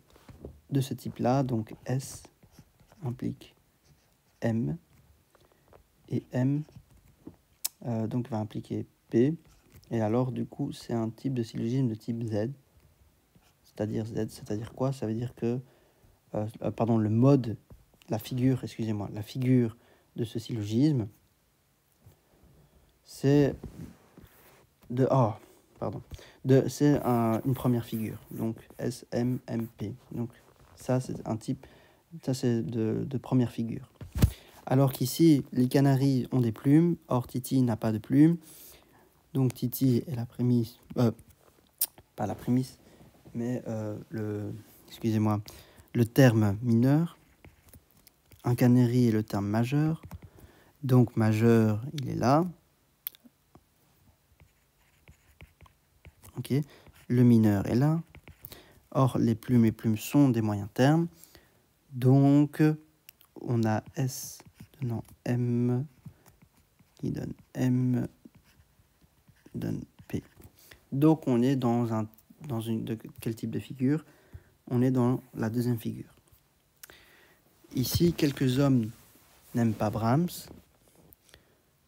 S1: de ce type-là, donc S implique M, et M donc va impliquer P, et alors du coup c'est un type de syllogisme de type Z, c'est-à-dire quoi? Ça veut dire que, pardon, le mode, la figure de ce syllogisme, c'est c'est une première figure, donc S, M, M, P. Donc ça c'est un type, ça c'est de première figure. Alors qu'ici, les canaris ont des plumes, or Titi n'a pas de plumes. Donc Titi est la prémisse, pas la prémisse, mais le terme mineur. Un canari est le terme majeur. Donc majeur, il est là. Ok. Le mineur est là. Or, les plumes sont des moyens termes. Donc, on a S donnant M qui donne M donne P. Donc, on est quel type de figure? On est dans la deuxième figure. Ici, quelques hommes n'aiment pas Brahms.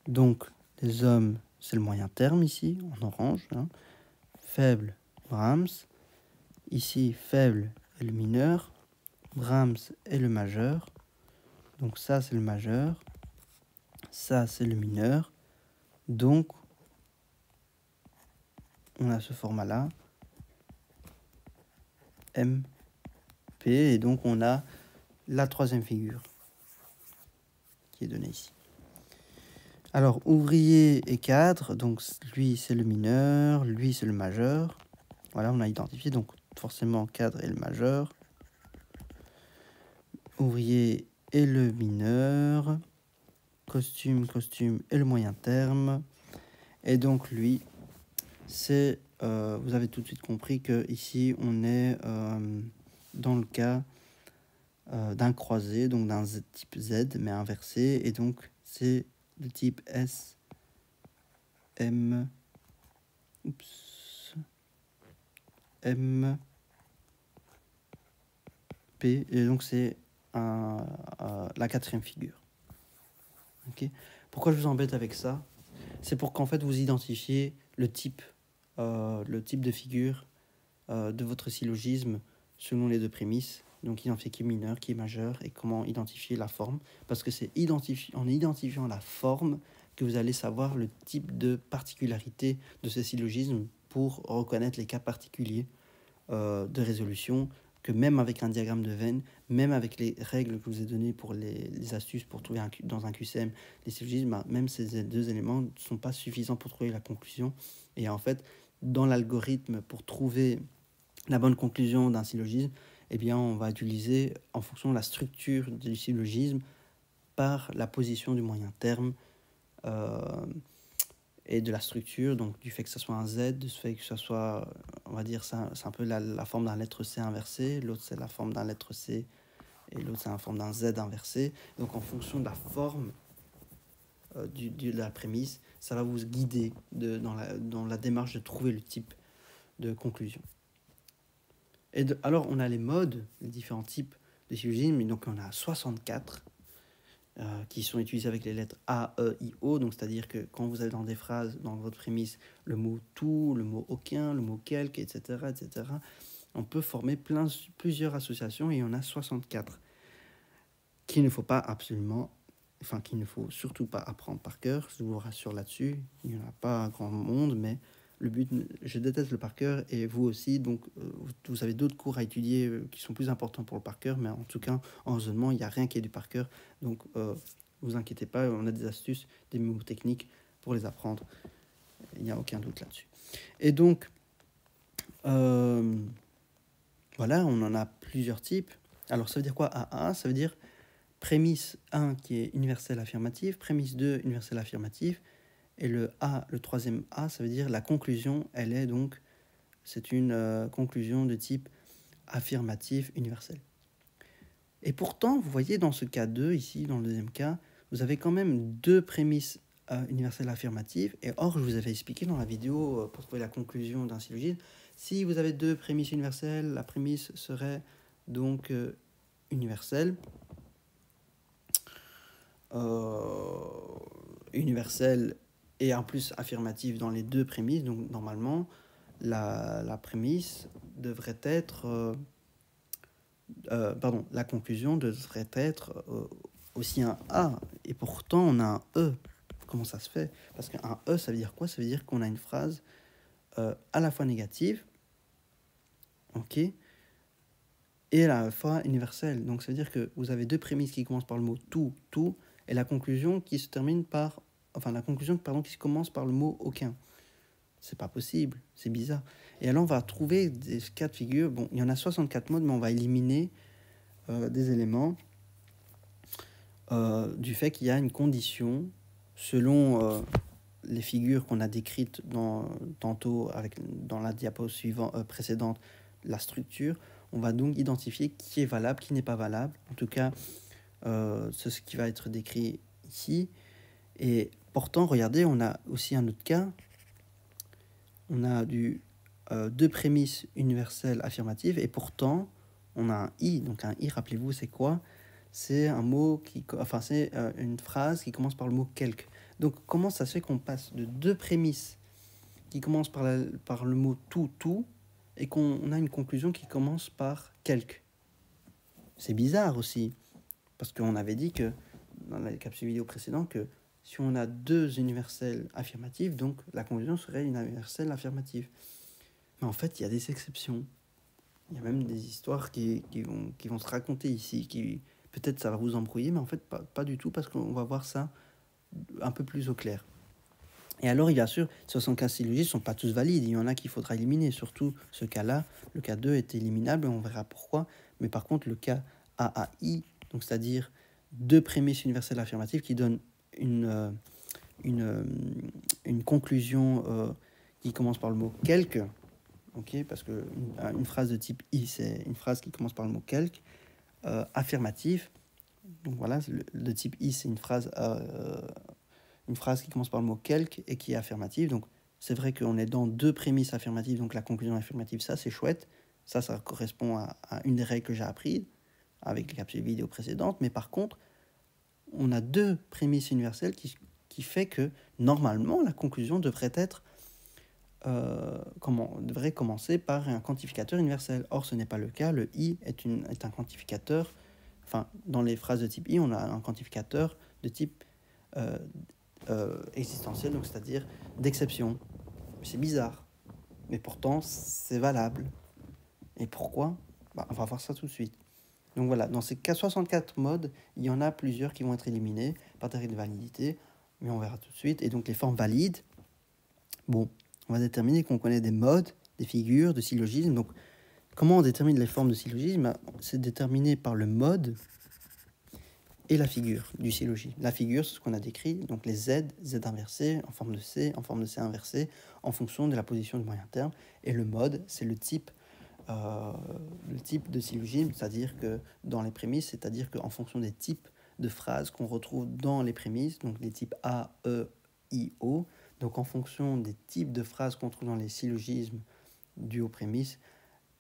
S1: Donc, les hommes, c'est le moyen terme ici, en orange. Hein. Faible, Brahms. Ici, faible est le mineur. Brahms est le majeur. Donc ça, c'est le majeur. Ça, c'est le mineur. Donc, on a ce format-là. M, P. Et donc, on a la troisième figure qui est donnée ici. Alors, ouvrier et cadre. Donc, lui, c'est le mineur. Lui, c'est le majeur. Voilà, on a identifié. Donc, forcément, cadre est le majeur. Ouvrier est le mineur. Costume est le moyen terme. Et donc, lui, c'est... vous avez tout de suite compris que ici on est dans le cas d'un croisé, donc d'un type Z, mais inversé. Et donc, c'est le type S, M... M... P. Et donc, c'est la quatrième figure. Okay. Pourquoi je vous embête avec ça? C'est pour qu'en fait vous identifiez le type de figure de votre syllogisme selon les deux prémisses. Donc identifier qui est mineur, qui est majeur, et comment identifier la forme. Parce que c'est en identifiant la forme que vous allez savoir le type de particularité de ce syllogisme pour reconnaître les cas particuliers de résolution, que même avec un diagramme de Venn, même avec les règles que je vous ai données pour les astuces pour trouver dans un QCM les syllogismes, même ces deux éléments ne sont pas suffisants pour trouver la conclusion. Et en fait, dans l'algorithme, pour trouver la bonne conclusion d'un syllogisme, eh bien, on va utiliser, en fonction de la structure du syllogisme, par la position du moyen terme et de la structure, donc du fait que ça soit un Z, du fait que ça soit, on va dire, c'est un peu la forme d'un lettre C inversé, l'autre c'est la forme d'un lettre C, et l'autre c'est la forme d'un Z inversé. Donc en fonction de la forme de la prémisse, ça va vous guider dans la démarche de trouver le type de conclusion. Alors on a les modes, les différents types de syllogismes, donc on a 64 qui sont utilisés avec les lettres A, E, I, O. Donc c'est-à-dire que quand vous avez dans des phrases, dans votre prémisse, le mot tout, le mot aucun, le mot quelque, etc., on peut former plusieurs associations, et il y en a 64 qu'il ne faut surtout pas apprendre par cœur. Je vous rassure là-dessus, il n'y en a pas un grand monde, mais le but, je déteste le par cœur, et vous aussi, donc vous avez d'autres cours à étudier qui sont plus importants pour le par cœur, mais en tout cas, en raisonnement, il n'y a rien qui est du par cœur, donc vous inquiétez pas, on a des astuces, des mots techniques pour les apprendre, il n'y a aucun doute là-dessus. Et donc, voilà, on en a plusieurs types. Alors ça veut dire quoi, AA? Ça veut dire prémisse 1 qui est universelle affirmative, prémisse 2 universelle affirmative, et le troisième A, ça veut dire la conclusion, c'est une conclusion de type affirmatif universel. Et pourtant, vous voyez dans ce cas 2, ici, dans le deuxième cas, vous avez quand même deux prémices universelles affirmatives. Et or, je vous avais expliqué dans la vidéo, pour trouver la conclusion d'un syllogisme, si vous avez deux prémices universelles, la prémisse serait donc universelle. Universelle et en plus affirmative dans les deux prémices. Donc normalement, la prémisse devrait être... la conclusion devrait être aussi un A. Et pourtant, on a un E. Comment ça se fait? Parce qu'un E, ça veut dire quoi? Ça veut dire qu'on a une phrase à la fois négative, ok, et à la fois universelle. Donc ça veut dire que vous avez deux prémices qui commencent par le mot tout, et la conclusion qui se termine par... Enfin, la conclusion, pardon, qui commence par le mot aucun. C'est pas possible, c'est bizarre. Et alors, on va trouver des cas de figure. Bon, il y en a 64 modes, mais on va éliminer des éléments du fait qu'il y a une condition selon les figures qu'on a décrites tantôt dans la diapo précédente, la structure. On va donc identifier qui est valable, qui n'est pas valable. En tout cas, c'est ce qui va être décrit ici. Et pourtant, regardez, on a aussi un autre cas. On a deux prémices universelles affirmatives et pourtant, on a un i. Donc un i, rappelez-vous, c'est quoi? C'est un mot c'est une phrase qui commence par le mot quelque. Donc comment ça se fait qu'on passe de deux prémices qui commencent par le mot tout, et qu'on a une conclusion qui commence par quelque? C'est bizarre aussi, parce qu'on avait dit que dans la capsule vidéo précédente que si on a deux universels affirmatifs, donc la conclusion serait une universelle affirmative. Mais en fait, il y a des exceptions. Il y a même des histoires qui vont se raconter ici. Peut-être ça va vous embrouiller, mais en fait, pas du tout, parce qu'on va voir ça un peu plus au clair. Et alors, bien sûr, 75 syllogismes ne sont pas tous valides. Il y en a qu'il faudra éliminer. Surtout ce cas-là, le cas 2 est éliminable, on verra pourquoi. Mais par contre, le cas AAI, donc c'est-à-dire deux prémices universelles affirmatives qui donnent une conclusion qui commence par le mot quelque, ok, parce qu'une phrase de type I, c'est une phrase qui commence par le mot quelque, affirmative. Donc voilà, le type I, c'est une phrase qui commence par le mot quelque et qui est affirmative. Donc c'est vrai qu'on est dans deux prémices affirmatives, donc la conclusion affirmative, ça c'est chouette. Ça correspond à une des règles que j'ai apprises avec les capsules vidéo précédentes. Mais par contre, on a deux prémices universelles qui fait que normalement la conclusion devrait être devrait commencer par un quantificateur universel. Or, ce n'est pas le cas. Le i est un quantificateur. Enfin, dans les phrases de type i, on a un quantificateur de type existentiel, donc c'est-à-dire d'exception. C'est bizarre, mais pourtant c'est valable. Et pourquoi? On va voir ça tout de suite. Donc voilà, dans ces 64 modes, il y en a plusieurs qui vont être éliminés par des règles de validité, mais on verra tout de suite. Et donc les formes valides, bon, on va déterminer qu'on connaît des modes, des figures, de syllogismes. Donc comment on détermine les formes de syllogisme? C'est déterminé par le mode et la figure du syllogisme. La figure, c'est ce qu'on a décrit, donc les Z inversés, en forme de C inversé, en fonction de la position du moyen terme. Et le mode, c'est le type de syllogisme, c'est-à-dire que dans les prémices, c'est-à-dire qu'en fonction des types de phrases qu'on retrouve dans les prémices, donc les types A, E, I, O, donc en fonction des types de phrases qu'on trouve dans les syllogismes dus aux prémices,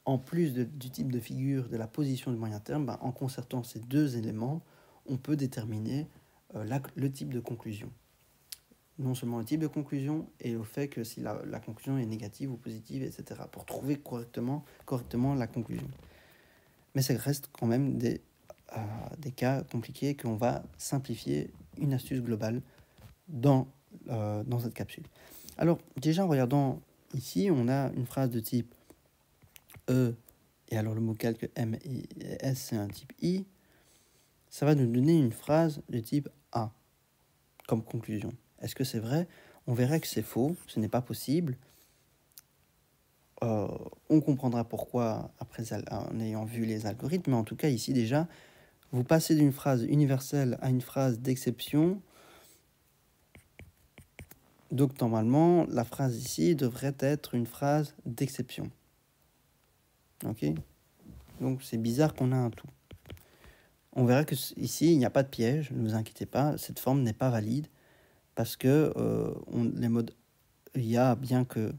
S1: en plus du type de figure, de la position du moyen terme, en concertant ces deux éléments, on peut déterminer le type de conclusion. Non seulement le type de conclusion, et au fait que si la conclusion est négative ou positive, etc., pour trouver correctement la conclusion. Mais ça reste quand même des cas compliqués qu'on va simplifier, une astuce globale dans cette capsule. Alors, déjà en regardant ici, on a une phrase de type E, et alors le mot quelque M et S, c'est un type I. Ça va nous donner une phrase de type A comme conclusion. Est-ce que c'est vrai? On verrait que c'est faux, ce n'est pas possible. On comprendra pourquoi après en ayant vu les algorithmes, mais en tout cas ici déjà, vous passez d'une phrase universelle à une phrase d'exception. Donc normalement, la phrase ici devrait être une phrase d'exception. Ok? Donc c'est bizarre qu'on a un tout. on verra que ici, il n'y a pas de piège, ne vous inquiétez pas, cette forme n'est pas valide, parce que les modes IA, bien que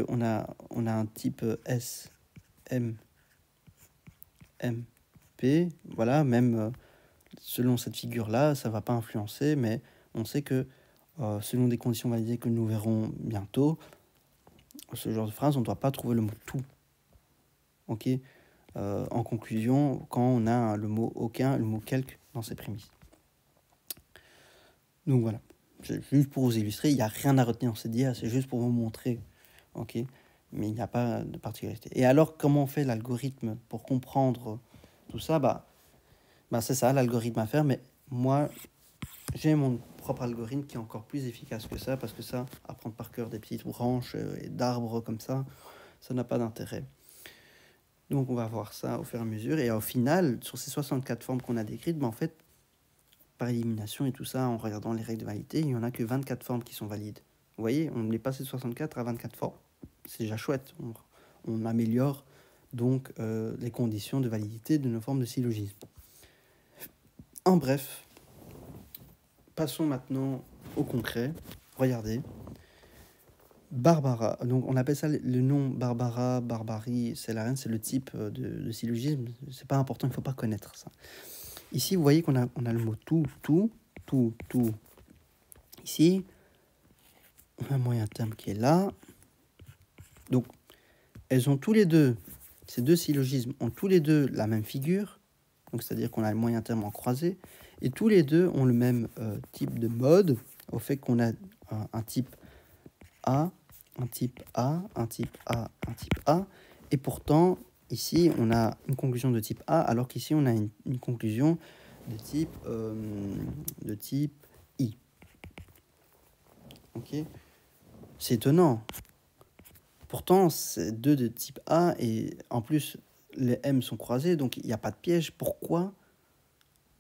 S1: on a un type S, M, M, P, voilà, même selon cette figure-là, ça ne va pas influencer, mais on sait que selon des conditions validées que nous verrons bientôt, ce genre de phrase, on ne doit pas trouver le mot tout. Ok. En conclusion, quand on a le mot aucun, le mot quelque dans ses prémices. Donc voilà, juste pour vous illustrer, il n'y a rien à retenir en cette dia, c'est juste pour vous montrer, ok, mais il n'y a pas de particularité. Et alors, comment on fait l'algorithme pour comprendre tout ça? Bah c'est ça, l'algorithme à faire, mais moi, j'ai mon propre algorithme qui est encore plus efficace que ça, parce que ça, apprendre par cœur des petites branches et d'arbres comme ça n'a pas d'intérêt. Donc on va voir ça au fur et à mesure, et au final, sur ces 64 formes qu'on a décrites, en fait, par élimination et tout ça, en regardant les règles de validité, il n'y en a que 24 formes qui sont valides. Vous voyez, on est passé de 64 à 24 formes. C'est déjà chouette. On améliore donc les conditions de validité de nos formes de syllogisme. En bref, passons maintenant au concret. Regardez. Barbara, donc on appelle ça le nom Barbara, Barbarie, c'est la reine, c'est le type de syllogisme. C'est pas important, il ne faut pas connaître ça. Ici, vous voyez qu'on a le mot tout. Ici, on a un moyen terme qui est là. Donc, elles ont tous les deux, ces deux syllogismes ont tous les deux la même figure. Donc, c'est-à-dire qu'on a le moyen terme en croisé. Et tous les deux ont le même type de mode, au fait qu'on a un type A, un type A, un type A, un type A. Et pourtant, ici, on a une conclusion de type A, alors qu'ici, on a une conclusion de type I. Ok, c'est étonnant. Pourtant, c'est deux de type A et en plus, les M sont croisés, donc il n'y a pas de piège. Pourquoi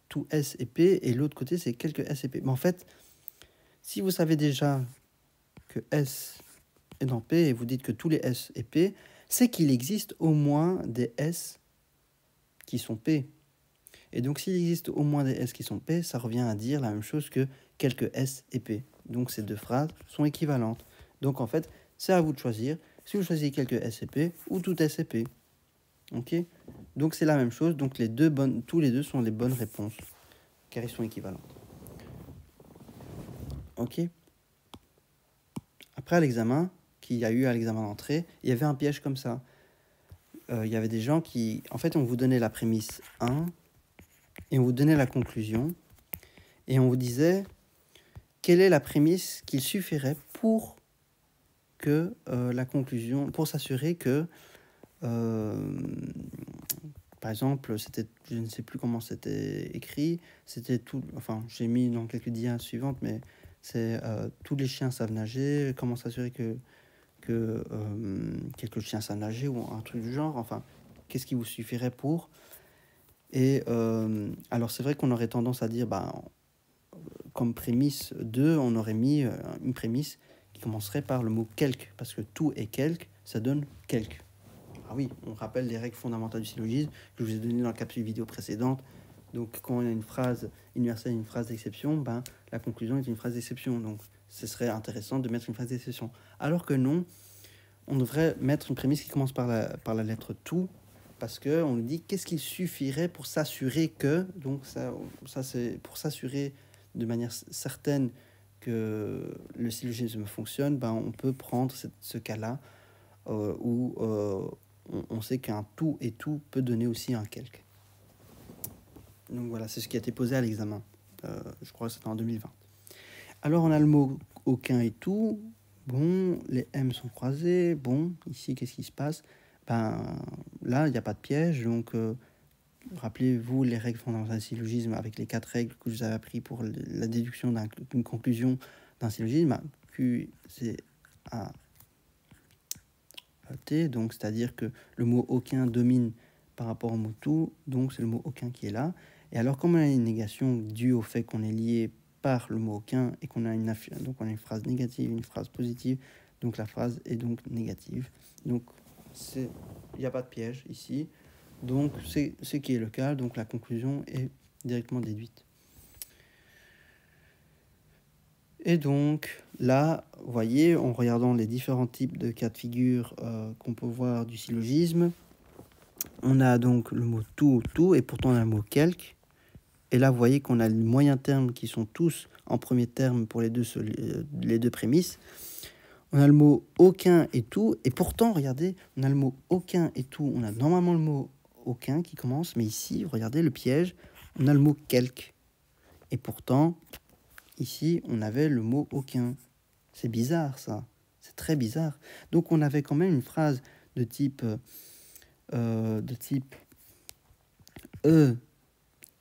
S1: tout S et P et l'autre côté, c'est quelques S et P? Mais en fait, si vous savez déjà que S est dans P et vous dites que tous les S et P, c'est qu'il existe au moins des S qui sont P. Et donc, s'il existe au moins des S qui sont P, ça revient à dire la même chose que quelques S et P. Donc, ces deux phrases sont équivalentes. Donc, en fait, c'est à vous de choisir si vous choisissez quelques S et P ou tout S et P. Ok? Donc, c'est la même chose. Donc, tous les deux sont les bonnes réponses, car ils sont équivalents. Ok? Après, à l'examen, qu'il y a eu à l'examen d'entrée, il y avait un piège comme ça. Il y avait des gens qui... En fait, on vous donnait la prémisse 1 et on vous donnait la conclusion. Et on vous disait quelle est la prémisse qu'il suffirait pour que la conclusion... Pour s'assurer que... par exemple, c'était, je ne sais plus comment c'était écrit, c'était tout... Enfin, j'ai mis dans quelques dias suivantes, mais c'est tous les chiens savent nager, comment s'assurer que quelques chiens savent nager ou un truc du genre, enfin, qu'est-ce qui vous suffirait pour... Et alors, c'est vrai qu'on aurait tendance à dire, comme prémisse 2, on aurait mis une prémisse qui commencerait par le mot quelque, parce que tout et quelque, ça donne quelque. Ah oui, on rappelle les règles fondamentales du syllogisme que je vous ai données dans la capsule vidéo précédente. Donc, quand on a une phrase universelle et une phrase d'exception, la conclusion est une phrase d'exception. Donc, ce serait intéressant de mettre une phrase d'exception. Alors que non, on devrait mettre une prémisse qui commence par la lettre tout, parce qu'on nous dit qu'est-ce qu'il suffirait pour s'assurer que... Donc, ça c'est pour s'assurer de manière certaine que le syllogisme fonctionne, on peut prendre ce cas-là où on sait qu'un tout et tout peut donner aussi un quelque. Donc voilà, c'est ce qui a été posé à l'examen. Je crois que c'était en 2020. Alors on a le mot aucun et tout. Bon, les M sont croisés. Bon, ici, qu'est-ce qui se passe? Là, il n'y a pas de piège. Donc, rappelez-vous les règles fondamentales du syllogisme avec les 4 règles que je vous avais appris pour la déduction d'une conclusion d'un syllogisme. Q, c'est A, T, donc c'est-à-dire que le mot aucun domine par rapport au mot tout, donc c'est le mot aucun qui est là. Et alors, comme on a une négation due au fait qu'on est lié par le mot aucun et qu'on a une phrase négative, une phrase positive, donc la phrase est donc négative. Donc il n'y a pas de piège ici. Donc, c'est ce qui est le cas. Donc, la conclusion est directement déduite. Et donc, là, vous voyez, en regardant les différents types de cas de figure qu'on peut voir du syllogisme, on a donc le mot tout, et pourtant on a le mot quelque. Et là, vous voyez qu'on a les moyens termes qui sont tous en premier terme pour les deux prémices. On a le mot aucun et tout, et pourtant, regardez, on a le mot aucun et tout. On a normalement le mot aucun qui commence, mais ici, regardez le piège, on a le mot quelque. Et pourtant, ici, on avait le mot aucun. C'est bizarre, ça. C'est très bizarre. Donc, on avait quand même une phrase de type E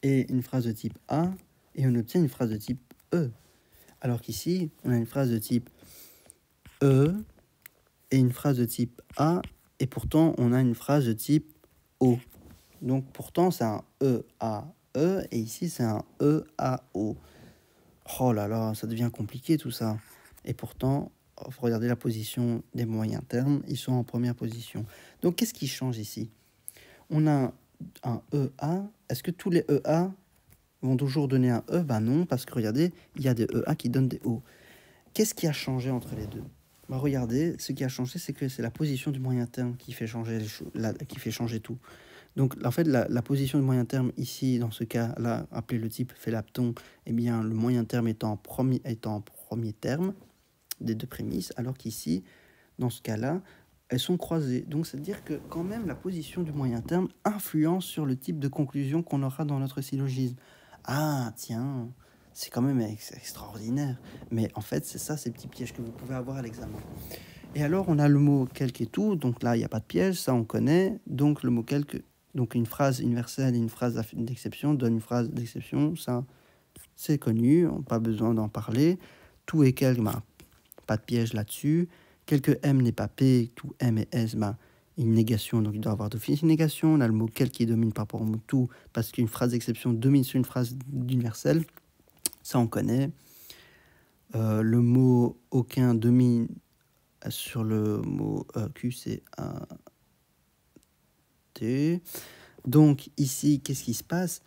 S1: et une phrase de type A, et on obtient une phrase de type E. Alors qu'ici, on a une phrase de type E et une phrase de type A, et pourtant, on a une phrase de type O. Donc, pourtant, c'est un E-A-E, et ici, c'est un E-A-O. Oh là là, ça devient compliqué tout ça. Et pourtant, regardez la position des moyens termes, ils sont en première position. Donc, qu'est-ce qui change ici? On a un EA. Est-ce que tous les EA vont toujours donner un E? Ben non, parce que regardez, il y a des EA qui donnent des O. Qu'est-ce qui a changé entre les deux? Ben regardez, ce qui a changé, c'est que c'est la position du moyen terme qui fait changer qui fait changer tout. Donc, en fait, la position du moyen terme ici, dans ce cas-là, appelé le type phélapton, eh bien, le moyen terme étant en premier terme des deux prémices, alors qu'ici, dans ce cas-là, elles sont croisées. Donc, c'est-à-dire que quand même, la position du moyen terme influence sur le type de conclusion qu'on aura dans notre syllogisme. Ah, tiens, c'est quand même extraordinaire. Mais en fait, c'est ça, ces petits pièges que vous pouvez avoir à l'examen. Et alors, on a le mot quelque et tout. Donc là, il n'y a pas de piège, ça on connaît. Donc, le mot quelque, donc une phrase universelle et une phrase d'exception donne une phrase d'exception. Ça, c'est connu, on n'a pas besoin d'en parler. Tout et quelque, bah, pas de piège là-dessus. Quelque M n'est pas P, tout M et S, bah, une négation, donc il doit avoir d'office une négation. On a le mot quelque qui domine par rapport au mot tout, parce qu'une phrase d'exception domine sur une phrase d'universelle. Ça, on connaît. Le mot aucun domine sur le mot Q, c'est un T. Donc ici, qu'est-ce qui se passe?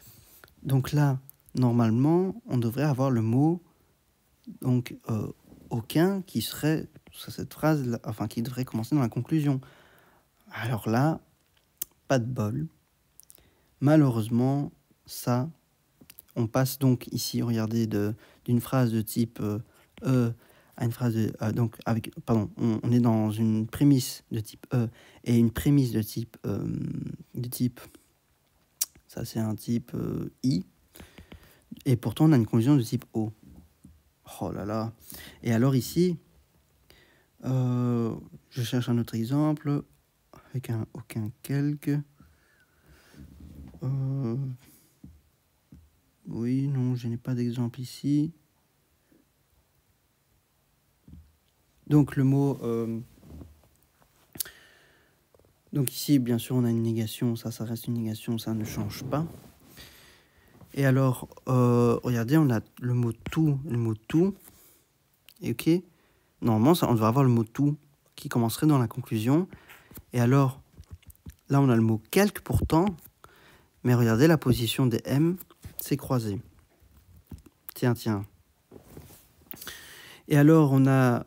S1: Donc là, normalement, on devrait avoir le mot donc aucun qui serait sur cette phrase, enfin qui devrait commencer dans la conclusion. Alors là, pas de bol. Malheureusement, ça, on passe donc ici, regardez, d'une phrase de type E à une phrase de donc avec pardon, on est dans une prémisse de type E et une prémisse de type ça c'est un type I, et pourtant on a une conclusion de type O. Oh là là. Et alors ici, je cherche un autre exemple avec un aucun quelque. Oui, non, je n'ai pas d'exemple ici. Donc le mot... donc ici, bien sûr, on a une négation. Ça reste une négation, ça ne change pas. Et alors, regardez, on a le mot tout. Et ok, normalement, on devrait avoir le mot tout qui commencerait dans la conclusion. Et alors, là, on a le mot quelque pourtant. Mais regardez, la position des M, c'est croisé. Tiens. Et alors, on a...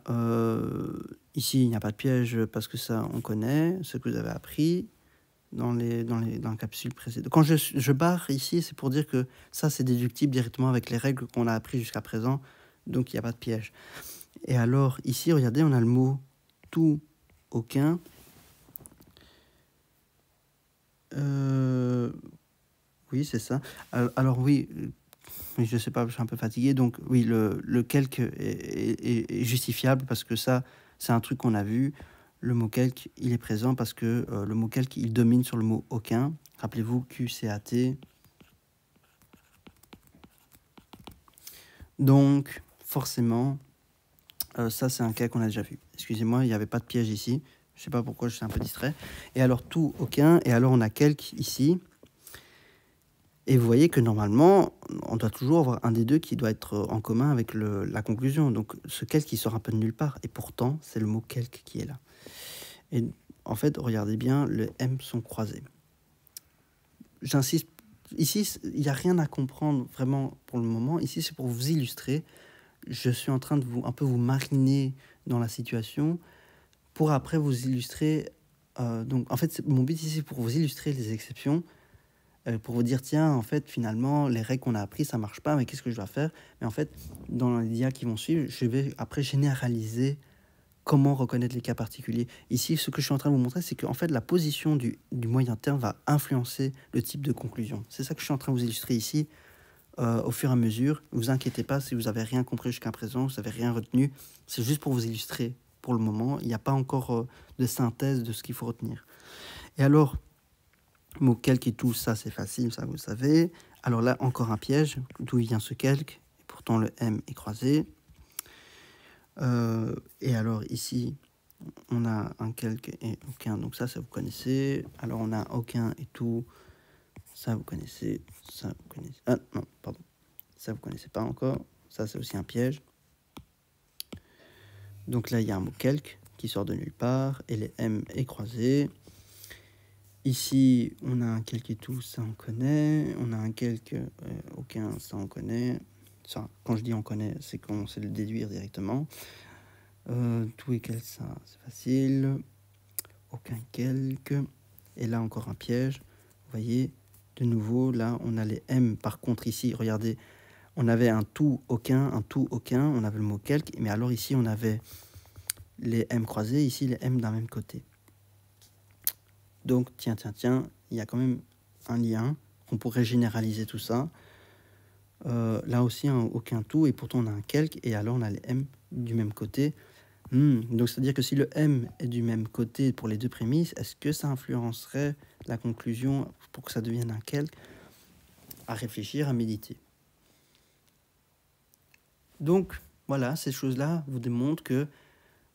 S1: ici, il n'y a pas de piège parce que ça, on connaît, ce que vous avez appris dans la capsule précédente. Quand je barre ici, c'est pour dire que ça, c'est déductible directement avec les règles qu'on a appris jusqu'à présent. Donc, il n'y a pas de piège. Et alors, ici, regardez, on a le mot tout, aucun. Oui, c'est ça. Alors oui, je sais pas, je suis un peu fatigué. Donc oui, le quelque est justifiable parce que ça, c'est un truc qu'on a vu. Le mot quelque, il est présent parce que le mot quelque, il domine sur le mot aucun. Rappelez-vous, Q, C, A, T. Donc, forcément, ça, c'est un cas qu'on a déjà vu. Excusez-moi, il n'y avait pas de piège ici. Je sais pas pourquoi, je suis un peu distrait. Et alors, tout, aucun. Et alors, on a quelque ici. Et vous voyez que normalement, on doit toujours avoir un des deux qui doit être en commun avec la conclusion. Donc ce quelque qui sort un peu de nulle part. Et pourtant, c'est le mot quelque qui est là. Et en fait, regardez bien, les M sont croisés. j'insiste, ici, il n'y a rien à comprendre vraiment pour le moment. Ici, c'est pour vous illustrer. Je suis en train de un peu vous mariner dans la situation pour après vous illustrer. Donc, en fait, mon but ici, c'est pour vous illustrer les exceptions, pour vous dire, tiens, en fait, finalement, les règles qu'on a apprises, ça marche pas, mais qu'est-ce que je dois faire? Mais en fait, dans les dias qui vont suivre, je vais après généraliser comment reconnaître les cas particuliers. Ici, ce que je suis en train de vous montrer, c'est qu'en fait, la position du moyen terme va influencer le type de conclusion. C'est ça que je suis en train de vous illustrer ici, au fur et à mesure. Ne vous inquiétez pas si vous n'avez rien compris jusqu'à présent, vous n'avez rien retenu. C'est juste pour vous illustrer pour le moment. Il n'y a pas encore de synthèse de ce qu'il faut retenir. Et alors, mot quelque et tout, ça c'est facile, ça vous le savez. Alors là, encore un piège. D'où vient ce quelque? Et pourtant, le M est croisé. Et alors ici, on a un quelque et aucun, donc ça vous connaissez. Alors on a aucun et tout, ça vous connaissez, ça vous connaissez. Ah non, pardon, ça vous connaissez pas encore. Ça c'est aussi un piège. Donc là il y a un mot quelque qui sort de nulle part et les M est croisé. Ici on a un quelque et tout, ça on connaît. On a un quelque, aucun, ça on connaît. Ça, quand je dis on connaît, c'est qu'on sait le déduire directement. Tout et quel, ça c'est facile. Aucun quelque. Et là encore un piège. Vous voyez, de nouveau, là on a les M. Par contre ici, regardez, on avait un tout, aucun, on avait le mot quelque. Mais alors ici on avait les M croisés, ici les M d'un même côté. Donc tiens, il y a quand même un lien. On pourrait généraliser tout ça. Là aussi aucun tout et pourtant on a un quelque. Et alors on a les M du même côté. Donc, c'est-à-dire que si le M est du même côté pour les deux prémices, est-ce que ça influencerait la conclusion pour que ça devienne un quelque? À réfléchir, à méditer. Donc, voilà, ces choses-là vous démontrent que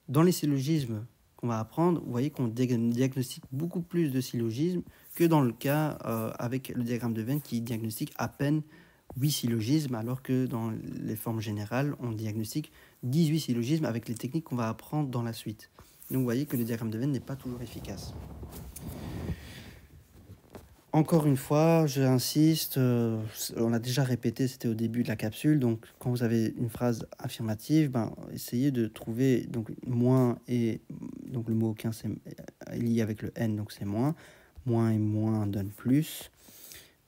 S1: dans les syllogismes qu'on va apprendre, vous voyez qu'on diagnostique beaucoup plus de syllogismes que dans le cas avec le diagramme de Venn qui diagnostique à peine 8 syllogismes, alors que dans les formes générales, on diagnostique 18 syllogismes avec les techniques qu'on va apprendre dans la suite. Donc vous voyez que le diagramme de Venn n'est pas toujours efficace. Encore une fois, j'insiste, on a déjà répété, c'était au début de la capsule, donc quand vous avez une phrase affirmative, essayez de trouver donc moins et donc le mot aucun est lié avec le N, donc c'est moins et moins donne plus.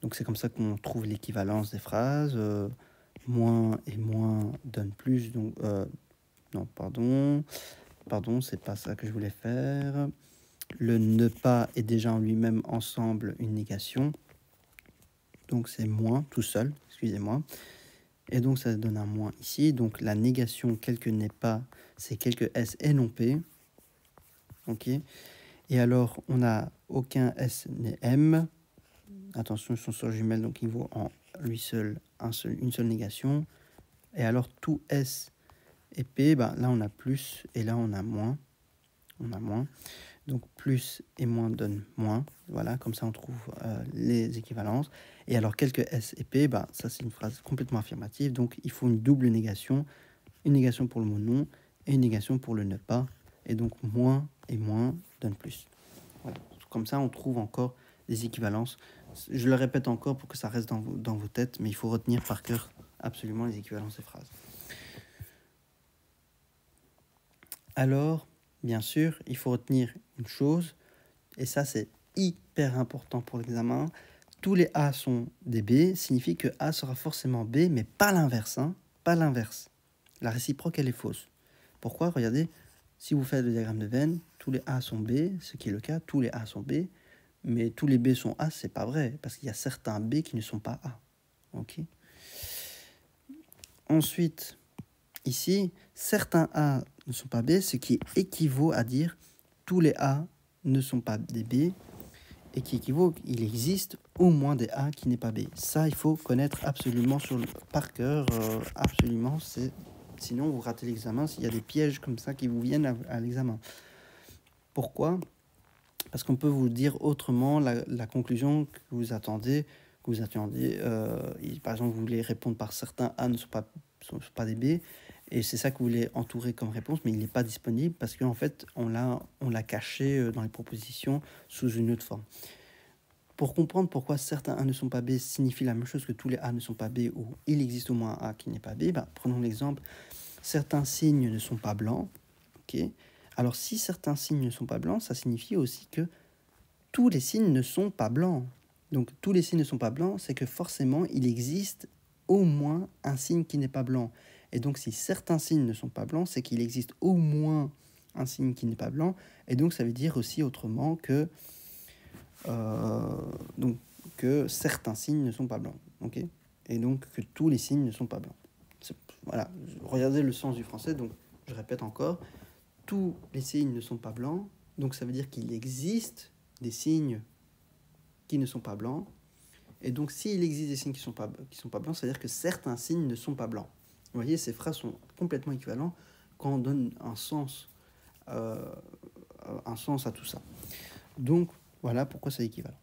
S1: Donc c'est comme ça qu'on trouve l'équivalence des phrases. Moins et moins donne plus. Donc non, pardon, c'est pas ça que je voulais faire. Le ne pas est déjà en lui-même ensemble une négation. Donc c'est moins tout seul, excusez-moi. Et donc ça donne un moins ici. Donc la négation quelque n'est pas, c'est quelque S et non P. Ok. Et alors on a aucun S n'est M. Attention, ils sont sur jumelles, donc il vaut en lui seul, une seule négation. Et alors tout S et P, là on a plus et là on a moins. Donc plus et moins donne moins. Voilà, comme ça on trouve les équivalences. Et alors quelques S et P, ça c'est une phrase complètement affirmative. Donc il faut une double négation. Une négation pour le mot non et une négation pour le ne pas. Et donc moins et moins donne plus. Voilà. Comme ça on trouve encore des équivalences. Je le répète encore pour que ça reste dans vos têtes, mais il faut retenir par cœur absolument les équivalences des phrases. Alors, bien sûr, il faut retenir une chose, et ça c'est hyper important pour l'examen. Tous les A sont des B, signifie que A sera forcément B, mais pas l'inverse, pas l'inverse. La réciproque, elle est fausse. Pourquoi? Regardez, si vous faites le diagramme de Venn, tous les A sont B, ce qui est le cas, tous les A sont B, mais tous les B sont A, c'est pas vrai, parce qu'il y a certains B qui ne sont pas A. Ok. Ensuite, ici, certains A ne sont pas B, ce qui équivaut à dire tous les A ne sont pas des B, et qui équivaut qu'il existe au moins des A qui n'est pas B. Ça, il faut connaître absolument par cœur, absolument, sinon vous ratez l'examen, s'il y a des pièges comme ça qui vous viennent à l'examen. Pourquoi? Parce qu'on peut vous dire autrement la conclusion que vous attendiez. Par exemple, vous voulez répondre par certains A ne sont pas des B, et c'est ça que vous voulez entourer comme réponse, mais il n'est pas disponible parce qu'en fait, on l'a caché dans les propositions sous une autre forme. Pour comprendre pourquoi certains A ne sont pas B signifie la même chose que tous les A ne sont pas B ou il existe au moins un A qui n'est pas B, prenons l'exemple, certains signes ne sont pas blancs. Okay. Alors si certains signes ne sont pas blancs, ça signifie aussi que tous les signes ne sont pas blancs. Donc tous les signes ne sont pas blancs, c'est que forcément il existe au moins un signe qui n'est pas blanc. Et donc si certains signes ne sont pas blancs, c'est qu'il existe au moins un signe qui n'est pas blanc. Et donc ça veut dire aussi autrement que certains signes ne sont pas blancs, ok. Et donc que tous les signes ne sont pas blancs. Voilà, regardez le sens du français, donc je répète encore, tous les signes ne sont pas blancs, donc ça veut dire qu'il existe des signes qui ne sont pas blancs, et donc s'il existe des signes qui sont pas blancs, ça veut dire que certains signes ne sont pas blancs. Vous voyez, ces phrases sont complètement équivalentes quand on donne un sens à tout ça. Donc, voilà pourquoi c'est équivalent.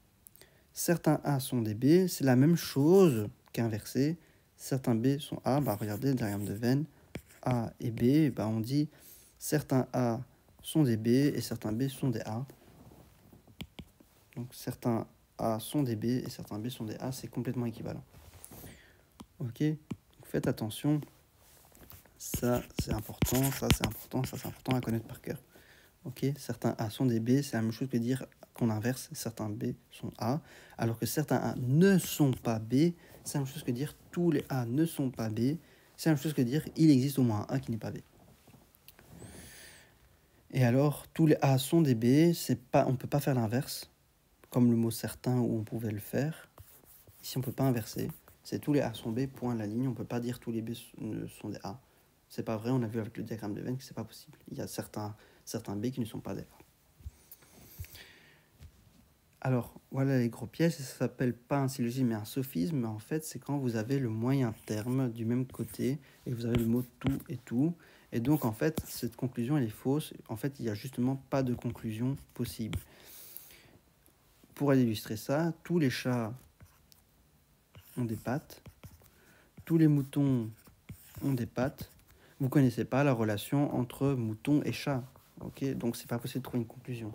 S1: Certains A sont des B, c'est la même chose qu'inversé. Certains B sont A, regardez le diagramme de Venn, A et B, on dit certains A sont des B et certains B sont des A. Donc certains A sont des B et certains B sont des A, c'est complètement équivalent. Ok, donc faites attention, ça c'est important, ça c'est important, ça c'est important à connaître par cœur. Ok, certains A sont des B, c'est la même chose que dire qu'on inverse, certains B sont A, alors que certains A ne sont pas B, c'est la même chose que dire tous les A ne sont pas B, c'est la même chose que dire il existe au moins un A qui n'est pas B. Et alors, tous les A sont des B, on ne peut pas faire l'inverse, comme le mot certain où on pouvait le faire. Ici, on ne peut pas inverser, c'est tous les A sont B, point la ligne, on ne peut pas dire tous les B sont des A. C'est pas vrai, on a vu avec le diagramme de Venn que c'est pas possible. Il y a certains B qui ne sont pas des A. Alors, voilà les gros pièges, ça s'appelle pas un syllogisme mais un sophisme, mais en fait, c'est quand vous avez le moyen terme du même côté et vous avez le mot tout et tout. Et donc, en fait, cette conclusion, elle est fausse. En fait, il n'y a justement pas de conclusion possible. Pour illustrer ça, tous les chats ont des pattes, tous les moutons ont des pattes. Vous ne connaissez pas la relation entre mouton et chat. Okay, donc, c'est pas possible de trouver une conclusion.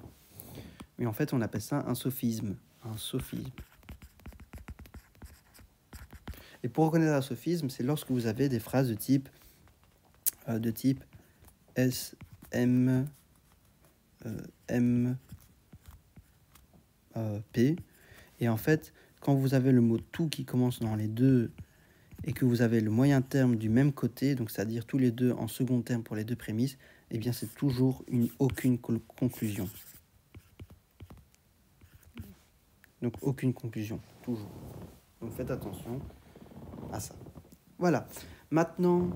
S1: Mais en fait, on appelle ça un sophisme. Un sophisme. Et pour reconnaître un sophisme, c'est lorsque vous avez des phrases de type S, M, M, P. Et en fait, quand vous avez le mot tout qui commence dans les deux et que vous avez le moyen terme du même côté, donc c'est-à-dire tous les deux en second terme pour les deux prémices, eh bien c'est toujours aucune conclusion. Donc aucune conclusion, toujours. Donc faites attention à ça. Voilà. Maintenant,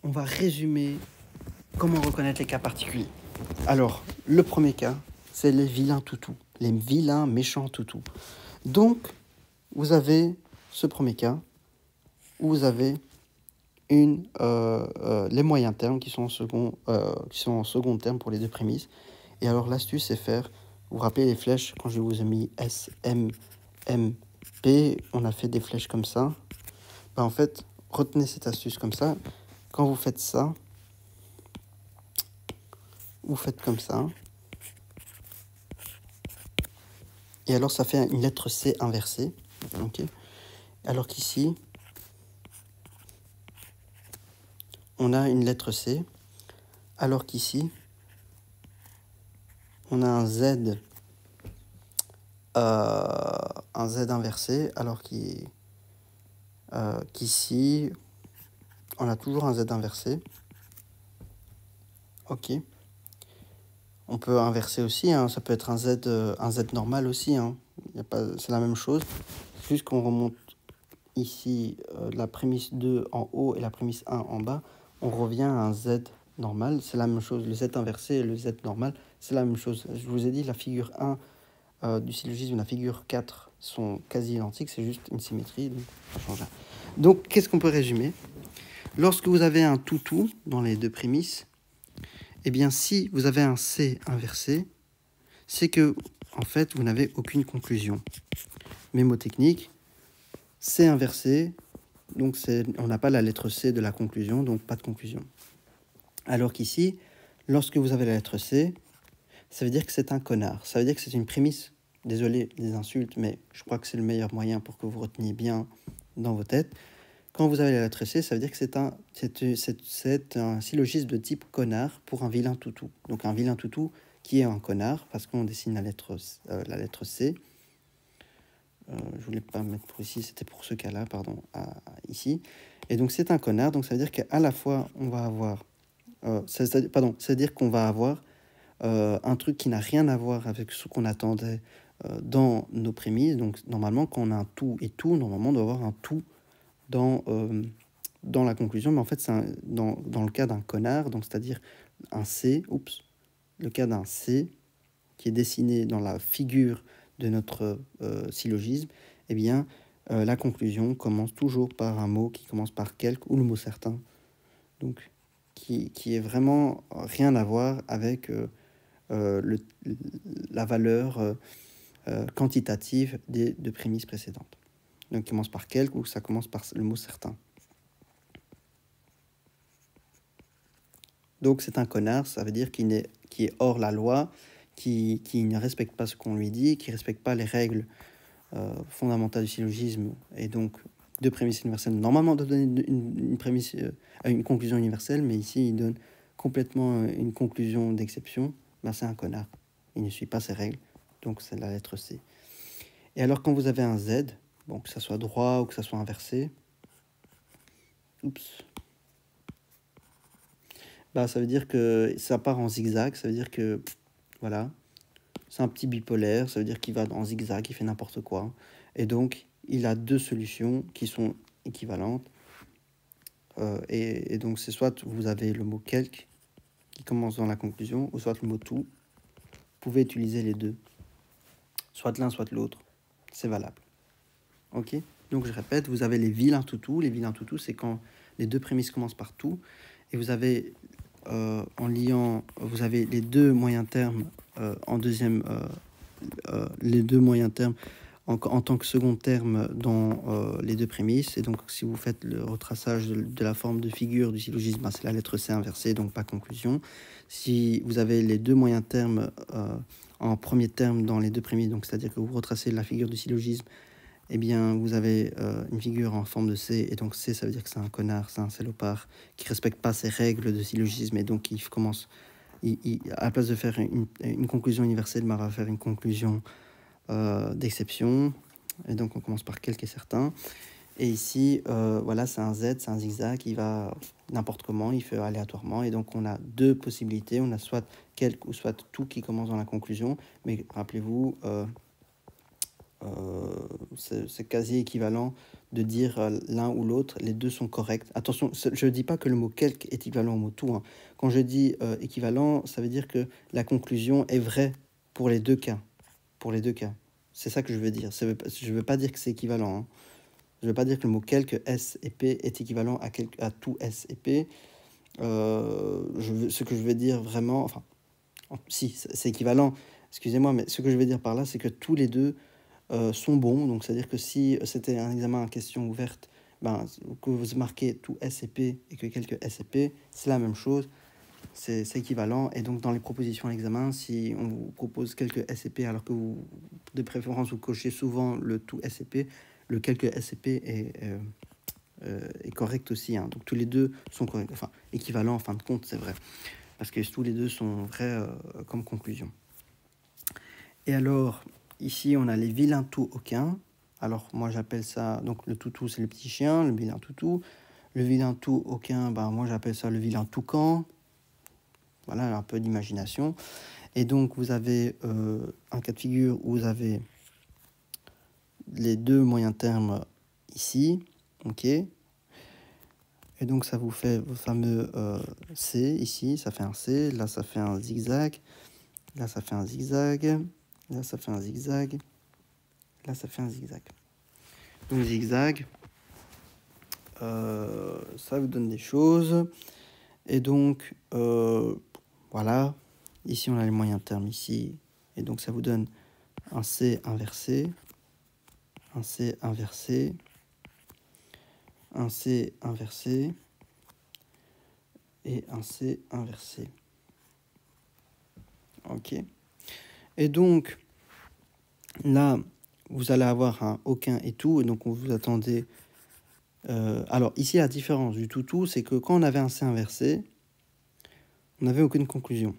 S1: on va résumer comment reconnaître les cas particuliers. Alors, le premier cas, c'est les vilains toutous, les vilains méchants toutous. Donc, vous avez ce premier cas où vous avez les moyens termes qui sont en second terme pour les deux prémices. Et alors, l'astuce, c'est faire, vous vous rappelez les flèches, quand je vous ai mis S, M, M, P, on a fait des flèches comme ça. En fait, retenez cette astuce comme ça. Quand vous faites ça, vous faites comme ça. Et alors, ça fait une lettre C inversée. Okay. Alors qu'ici, on a une lettre C. Alors qu'ici, on a un Z inversé. Alors qu'ici, on a toujours un Z inversé. Ok. On peut inverser aussi, hein. Ça peut être un Z normal aussi. Hein. C'est la même chose. Juste qu'on remonte ici la prémisse 2 en haut et la prémisse 1 en bas. On revient à un Z normal. C'est la même chose. Le Z inversé et le Z normal, c'est la même chose. Je vous ai dit, la figure 1 du syllogisme et la figure 4 sont quasi identiques. C'est juste une symétrie. Donc, ça change rien. Donc, qu'est-ce qu'on peut résumer? Lorsque vous avez un tout dans les deux prémisses, eh bien, si vous avez un C inversé, c'est que, en fait, vous n'avez aucune conclusion. Mémotechnique, C inversé, donc on n'a pas la lettre C de la conclusion, donc pas de conclusion. Alors qu'ici, lorsque vous avez la lettre C, ça veut dire que c'est un connard. Ça veut dire que c'est une prémisse désolé les insultes, mais je crois que c'est le meilleur moyen pour que vous reteniez bien dans vos têtes. Quand vous avez la lettre C, ça veut dire que c'est un syllogisme de type connard pour un vilain toutou. Donc un vilain toutou qui est un connard, parce qu'on dessine la lettre C. Je voulais pas mettre pour ici, c'était pour ce cas-là, pardon, ici. Et donc c'est un connard, donc ça veut dire qu'à la fois on va avoir... c'est-à-dire qu'on va avoir un truc qui n'a rien à voir avec ce qu'on attendait dans nos prémices. Donc normalement, quand on a un tout et tout, normalement on doit avoir un tout dans la conclusion, mais en fait, c'est dans le cas d'un connard, donc c'est-à-dire un C, le cas d'un C qui est dessiné dans la figure de notre syllogisme, eh bien, la conclusion commence toujours par un mot qui commence par quelque ou le mot certain, donc qui est vraiment rien à voir avec la valeur quantitative des deux prémices précédentes. Donc, il commence par quelque ou ça commence par le mot certain. Donc, c'est un connard, ça veut dire qui est hors la loi, qui ne respecte pas ce qu'on lui dit, qui ne respecte pas les règles fondamentales du syllogisme, et donc deux prémices universelles. Normalement, on doit donner une conclusion universelle, mais ici, il donne complètement une conclusion d'exception. Ben, c'est un connard. Il ne suit pas ces règles, donc c'est la lettre C. Et alors, quand vous avez un Z, bon, que ça soit droit ou que ça soit inversé, bah, ça veut dire que ça part en zigzag, ça veut dire que, voilà, c'est un petit bipolaire, ça veut dire qu'il va en zigzag, il fait n'importe quoi. Et donc, il a deux solutions qui sont équivalentes. Et donc, c'est soit vous avez le mot quelque qui commence dans la conclusion, ou soit le mot tout. Vous pouvez utiliser les deux. Soit l'un, soit l'autre. C'est valable. Ok? Donc, je répète, vous avez les vilains toutous. Les vilains toutous, c'est quand les deux prémices commencent par tout. Et vous avez, en liant, vous avez les deux moyens termes en deuxième... les deux moyens termes en tant que second terme dans les deux prémices. Et donc, si vous faites le retraçage de la forme de figure du syllogisme, ben, c'est la lettre C inversée, donc pas conclusion. Si vous avez les deux moyens termes en premier terme dans les deux prémices, donc c'est-à-dire que vous retracez la figure du syllogisme, eh bien, vous avez une figure en forme de C, et donc C, ça veut dire que c'est un connard, c'est un salopard, qui ne respecte pas ses règles de syllogisme, et donc il commence... à la place de faire une conclusion universelle, on va faire une conclusion d'exception. Et donc, on commence par quelque et certain. Et ici, voilà, c'est un Z, c'est un zigzag, il va n'importe comment, il fait aléatoirement. Et donc, on a deux possibilités. On a soit quelque ou soit tout qui commence dans la conclusion. Mais rappelez-vous, c'est quasi équivalent de dire l'un ou l'autre, les deux sont corrects. Attention, je ne dis pas que le mot quelque est équivalent au mot tout, hein. Quand je dis équivalent, ça veut dire que la conclusion est vraie pour les deux cas. Pour les deux cas. C'est ça que je veux dire. Je ne veux pas dire que c'est équivalent, hein. Je ne veux pas dire que le mot quelque, S et P, est équivalent à tout S et P. Ce que je veux dire vraiment... Enfin, si, c'est équivalent, excusez-moi, mais ce que je veux dire par là, c'est que tous les deux sont bons. Donc, c'est-à-dire que si c'était un examen à question ouverte, ben, que vous marquez tout S et P et que quelques S et P, c'est la même chose. C'est équivalent. Et donc, dans les propositions à l'examen, si on vous propose quelques S et P, alors que vous, de préférence, vous cochez souvent le tout S et P, le quelques S et P est correct aussi, hein. Donc, tous les deux sont corrects. Enfin, équivalents en fin de compte, c'est vrai. Parce que tous les deux sont vrais comme conclusion. Et alors, ici, on a les vilains tout aucun. Alors, moi, j'appelle ça... Donc, le toutou, c'est le petit chien, le vilain toutou. Le vilain tout aucun, ben, moi, j'appelle ça le vilain toucan. Voilà, un peu d'imagination. Et donc, vous avez un cas de figure où vous avez les deux moyens termes ici. OK. Et donc, ça vous fait vos fameux C ici. Ça fait un C. Là, ça fait un zigzag. Là, ça fait un zigzag. Là, ça fait un zigzag. Là, ça fait un zigzag. Donc, zigzag. Ça vous donne des choses. Et donc, voilà. Ici, on a les moyens termes ici. Et donc, ça vous donne un C inversé. Un C inversé. Un C inversé. Et un C inversé. OK. Et donc, Là, vous allez avoir un aucun et tout, et donc vous attendez... alors ici, la différence du tout, c'est que quand on avait un C inversé, on n'avait aucune conclusion.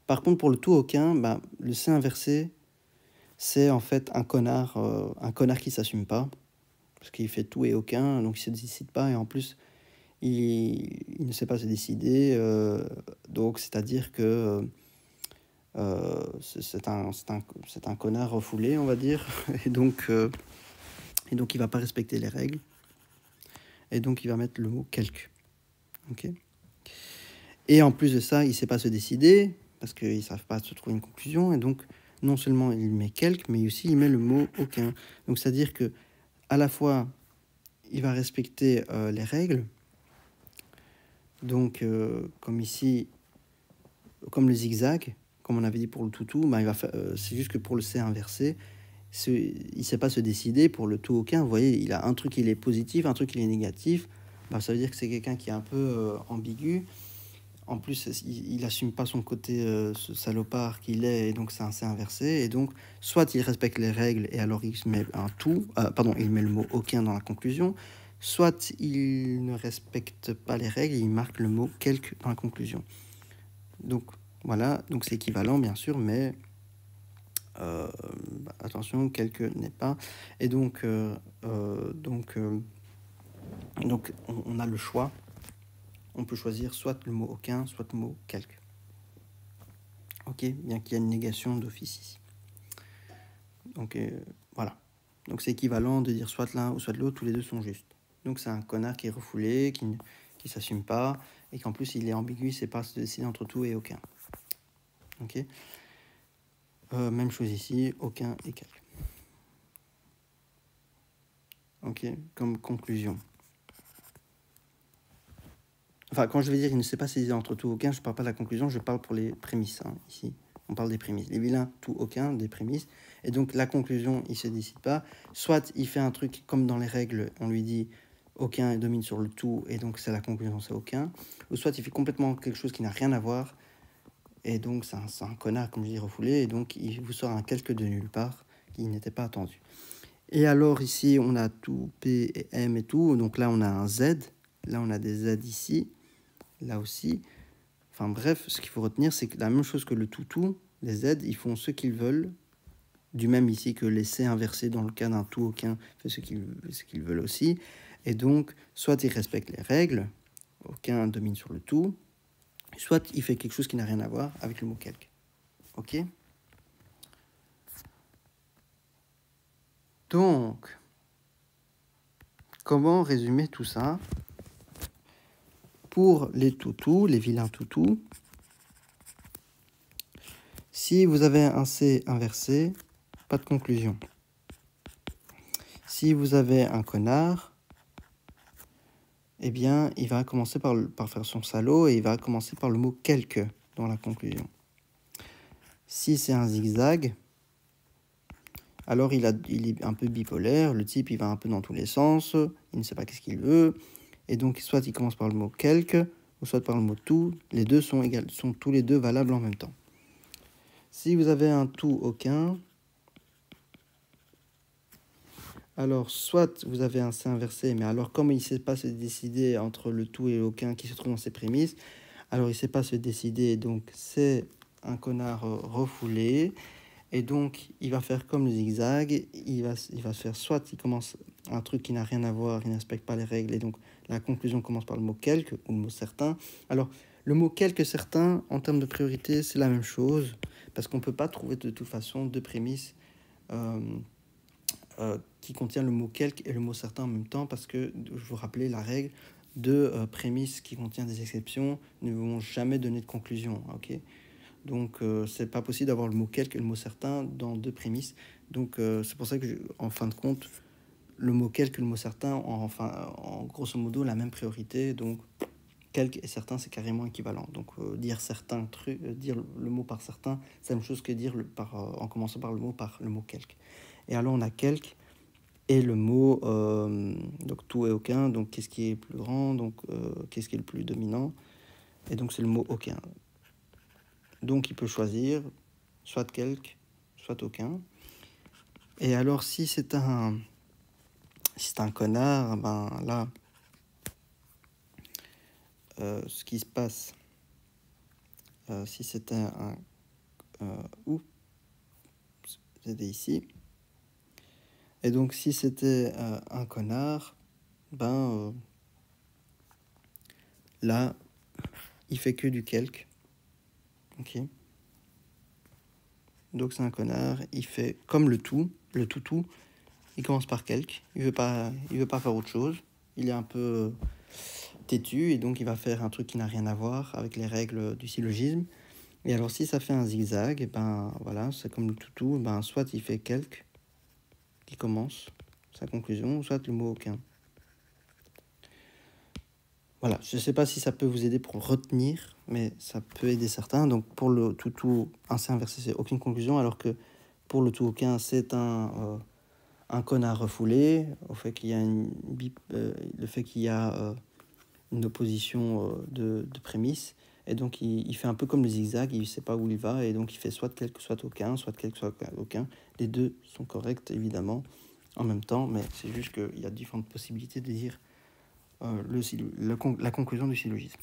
S1: Par contre, pour le tout aucun, bah, le C inversé, c'est en fait un connard qui s'assume pas, parce qu'il fait tout et aucun, donc il se décide pas, et en plus, il ne sait pas se décider, donc c'est-à-dire que c'est un connard refoulé, on va dire, et donc il va pas respecter les règles, et donc il va mettre le mot quelque. Ok. Et en plus de ça, il sait pas se décider, parce qu'ils savent pas se trouver une conclusion, et donc non seulement il met quelque, mais aussi il met le mot aucun. Donc c'est-à-dire que à la fois il va respecter les règles, donc comme ici, comme le zigzag, comme on avait dit pour le toutou, bah, c'est juste que pour le C inversé, il ne sait pas se décider. Pour le tout aucun, vous voyez, il a un truc il est positif, un truc il est négatif, bah, ça veut dire que c'est quelqu'un qui est un peu ambigu. En plus, il n'assume pas son côté ce salopard qu'il est, et donc c'est un C inversé. Et donc, soit il respecte les règles, et alors il met un tout, il met le mot aucun dans la conclusion, soit il ne respecte pas les règles, et il marque le mot quelque dans la conclusion. Donc, voilà, donc c'est équivalent, bien sûr, mais attention, quelque n'est pas. Et donc, on a le choix. On peut choisir soit le mot aucun, soit le mot quelque. Ok, bien qu'il y ait une négation d'office ici. Donc voilà. Donc c'est équivalent de dire soit l'un ou soit l'autre, tous les deux sont justes. Donc c'est un connard qui est refoulé, qui s'assume pas, et qu'en plus il est ambigu, il sait pas se décider entre tout et aucun. Ok. Même chose ici, aucun et quelque. Ok, comme conclusion. Enfin, quand je vais dire il ne sait pas se décider entre tout et aucun, je ne parle pas de la conclusion, je parle pour les prémices, hein, ici. On parle des prémices. Les vilains, tout, aucun, des prémices. Et donc, la conclusion, il ne se décide pas. Soit il fait un truc comme dans les règles, on lui dit aucun domine sur le tout, et donc c'est la conclusion, c'est aucun. Ou soit il fait complètement quelque chose qui n'a rien à voir, et donc c'est un connard, comme je dis, refoulé, et donc il vous sort un quelque de nulle part qui n'était pas attendu. Et alors, ici, on a tout P et M et tout. Donc là, on a un Z. Là, on a des Z ici. Là aussi. Enfin bref, ce qu'il faut retenir, c'est que la même chose que le tout, les Z, ils font ce qu'ils veulent, du même ici que les C inversés dans le cas d'un tout aucun fait ce qu'ils veulent aussi. Et donc, soit ils respectent les règles, aucun domine sur le tout, soit il fait quelque chose qui n'a rien à voir avec le mot quelque. Ok? Donc, comment résumer tout ça? Pour les toutous, les vilains toutous, si vous avez un C inversé, pas de conclusion. Si vous avez un connard, eh bien, il va commencer par faire son salaud, et il va commencer par le mot quelque dans la conclusion. Si c'est un zigzag, alors il est un peu bipolaire, le type il va un peu dans tous les sens, il ne sait pas qu'est-ce qu'il veut, et donc soit il commence par le mot quelque, ou soit par le mot tout, les deux sont tous les deux valables en même temps. Si vous avez un tout aucun, alors soit vous avez un C inversé, mais alors comme il ne sait pas se décider entre le tout et l'aucun qui se trouve dans ses prémices, alors il ne sait pas se décider, donc c'est un connard refoulé, et donc il va faire comme le zigzag, il va faire soit il commence un truc qui n'a rien à voir, il ne respecte pas les règles, et donc la conclusion commence par le mot quelque ou le mot certain. Alors le mot quelque certain, en termes de priorité, c'est la même chose, parce qu'on ne peut pas trouver de toute façon deux prémices qui contient le mot quelque et le mot certain en même temps, parce que, je vous rappelais la règle, deux prémices qui contiennent des exceptions ne vont jamais donner de conclusion. Ok, donc c'est pas possible d'avoir le mot quelque et le mot certain dans deux prémices. Donc c'est pour ça que, en fin de compte, le mot quelque et le mot certain ont en grosso modo la même priorité. Donc quelque et certain, c'est carrément équivalent. Donc dire certains trucs, dire le mot par certain, c'est la même chose que dire en commençant par le mot quelque. Et alors on a quelque et le mot donc tout et aucun. Donc qu'est-ce qui est le plus grand, donc qu'est-ce qui est le plus dominant, et donc c'est le mot aucun. Donc il peut choisir soit quelque, soit aucun. Et alors, si c'est un connard, ben là, ce qui se passe, si c'était oups, c'était ici. Et donc, si c'était un connard, ben là, il fait que du calque. Ok. Donc, c'est un connard. Il fait comme le toutou. Il commence par calque. Il veut pas faire autre chose. Il est un peu têtu et donc il va faire un truc qui n'a rien à voir avec les règles du syllogisme. Et alors, si ça fait un zigzag, et ben voilà, c'est comme le toutou. Ben soit il fait calque qui commence sa conclusion, soit le mot aucun. Voilà, je ne sais pas si ça peut vous aider pour retenir, mais ça peut aider certains. Donc pour le toutou, un C inversé, c'est aucune conclusion, alors que pour le tout aucun, c'est un connard refoulé, au fait qu'il y a le fait qu'il y a une opposition de prémices. Et donc il fait un peu comme le zigzag, il ne sait pas où il va, et donc il fait soit quelque, soit aucun, soit quelque, soit aucun. Les deux sont corrects, évidemment, en même temps, mais c'est juste qu'il y a différentes possibilités de dire la conclusion du syllogisme.